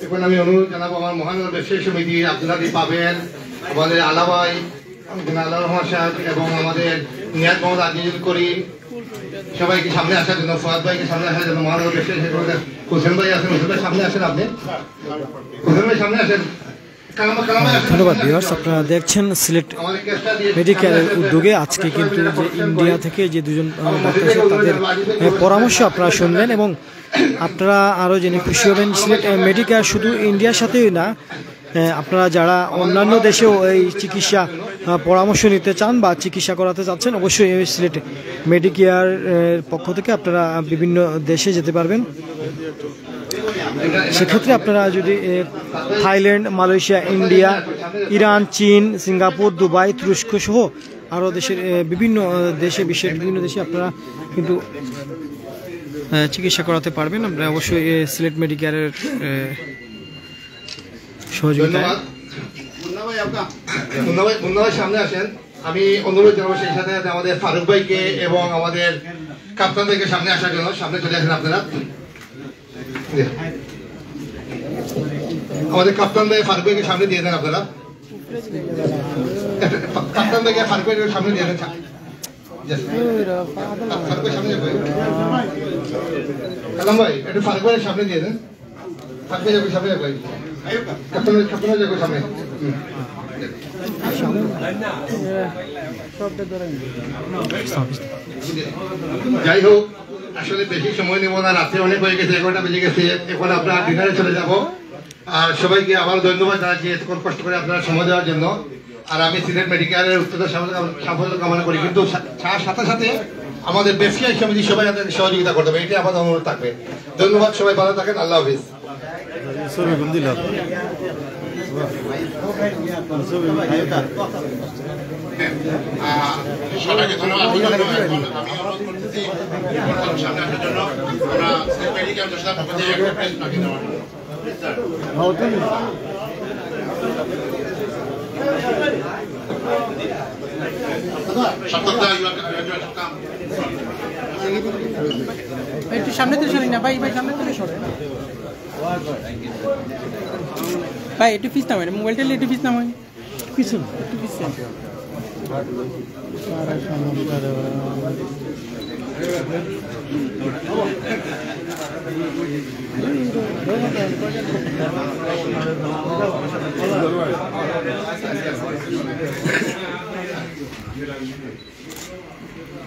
এখন আমি অনুরোধ জানাবো আমার মহানগর ব্যবসায়ী সমিতির আব্দুল হাদি পাবেন, আমাদের আলাভাই আল্লাহ রহমান সাহেব এবং আমাদের নিয়াজ মোহাম্মদ আজিজুল করিম সবাইকে সামনে আসার জন্য, ফুয়াদ ভাইকে সামনে আসার জন্য, মহানগর ব্যবসায়ী হোসেন ভাই আছেন, হোসেন ভাই সামনে আসেন, আপনি হোসেন ভাই সামনে আসেন। ধন্যবাদ ভিউয়ার্স, আপনারা দেখছেন সিলেট মেডিকেলের উদ্যোগে আজকে কিন্তু যে ইন্ডিয়া থেকে যে দুজন ডাক্তার এসে তাদের পরামর্শ আপনারা শুনলেন এবং আপনারা আরও জেনে খুশি হবেন। সিলেট মেডিকেয়ার শুধু ইন্ডিয়ার সাথেই না, আপনারা যারা অন্যান্য দেশেও এই চিকিৎসা পরামর্শ নিতে চান বা চিকিৎসা করাতে চাচ্ছেন, অবশ্যই এই সিলেট মেডিকেয়ার পক্ষ থেকে আপনারা বিভিন্ন দেশে যেতে পারবেন। সেক্ষেত্রে আপনারা যদি থাইল্যান্ড, মালয়েশিয়া, ইন্ডিয়া, ইরান, চীন, সিঙ্গাপুর, দুবাই, তুরস্ক সহ আরও দেশের বিভিন্ন দেশে, বিশ্বের বিভিন্ন দেশে আপনারা কিন্তু চিকিৎসা করাতে পারবেন। আপনারা অবশ্যই সিলেট মেডিকেয়ারের সহযোগিতায়। সামনে আসেন। আমি অনুরোধ জানাবো সেই সাথে আমাদের ফারুক ভাইকে এবং আমাদের কাপ্তান ভাইকে সামনে আসার জন্য। সামনে চলে আসেন আপনারা। আমাদের কাপ্তান ভাই ফারুক ভাইকে সামনে দিয়ে দেন আপনারা। কাপ্তান ভাইকে ফারুক ভাইকে সামনে দিয়ে দেন। ফারুক ভাই সামনে কালাম ভাই একটু ফারুক ভাইয়ের সামনে দিয়ে দেন। ফারুক ভাই যাবে সামনে যাবে, কাপ্তান ভাই যাবে সামনে। যাই হোক, আসলে বেশি সময় নেব না, রাতে অনেক হয়ে গেছে, 11টা বেজে গেছে। এখন আমরা ডিনারে চলে যাব। আর সবাইকে আবার ধন্যবাদ জানাচ্ছি এতক্ষণ কষ্ট করে আপনারা সময় দেওয়ার জন্য। আর আমি সিলেট মেডিকেলের উত্তর সাফল্য কামনা করি, কিন্তু তার সাথে সাথে আমাদের ব্যবসায়ী সমিতি সবাই আপনাদের সহযোগিতা করতে হবে, এটাই আমাদের অনুরোধ থাকবে। ধন্যবাদ, সবাই ভালো থাকেন, আল্লাহ হাফিজ। সবাইকে ধন্যবাদ। আমি অনুরোধ করতেছি সামনে আসার জন্য। আমরা মেডিকেল দশটা পক্ষ থেকে একটা প্রেস বাকি দেওয়ার একটু সামনে তো সরি না ভাই, ভাই সামনে তো সরে ভাই, একটু ফিস নামাই, মোবাইলটা একটু ফিস নামাই, কিছু একটু ফিস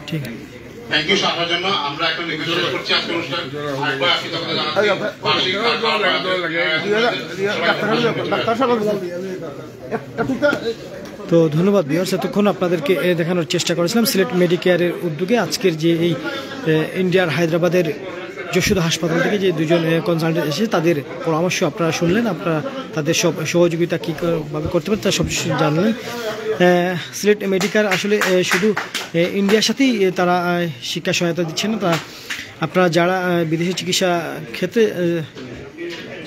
ঠিক থ্যাংক ইউ আসার জন্য। আমরা একটা নিবেদন করছি আজকের অনুষ্ঠান আরেকবার আপনি তাদের তো ধন্যবাদ ভিউয়ার্স, এতক্ষণ আপনাদেরকে দেখানোর চেষ্টা করেছিলাম সিলেট মেডিকেয়ারের উদ্যোগে আজকের যে এই ইন্ডিয়ার হায়দ্রাবাদের যশোদা হাসপাতাল থেকে যে দুজন কনসালটেন্ট এসেছে তাদের পরামর্শ আপনারা শুনলেন, আপনারা তাদের সব সহযোগিতা কীভাবে করতে পারেন তা সব জানলেন। সিলেট মেডিকেয়ার আসলে শুধু ইন্ডিয়ার সাথেই তারা শিক্ষা সহায়তা দিচ্ছে না, তারা আপনারা যারা বিদেশি চিকিৎসা ক্ষেত্রে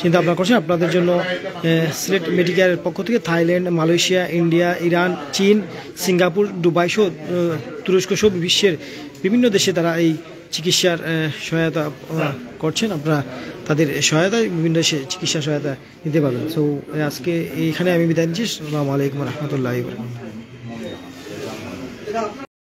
চিন্তা ভাবনা করছেন আপনাদের জন্য সিলেট মেডিকেয়ারের পক্ষ থেকে থাইল্যান্ড, মালয়েশিয়া, ইন্ডিয়া, ইরান, চীন, সিঙ্গাপুর, দুবাই সহ তুরস্ক সহ বিশ্বের বিভিন্ন দেশে তারা এই চিকিৎসার সহায়তা করছেন। আপনারা তাদের সহায়তায় বিভিন্ন দেশে চিকিৎসা সহায়তা নিতে পারবেন। সো আজকে এইখানে আমি বিদায় নিচ্ছি। আসসালামু আলাইকুম রহমতুল্লাহ।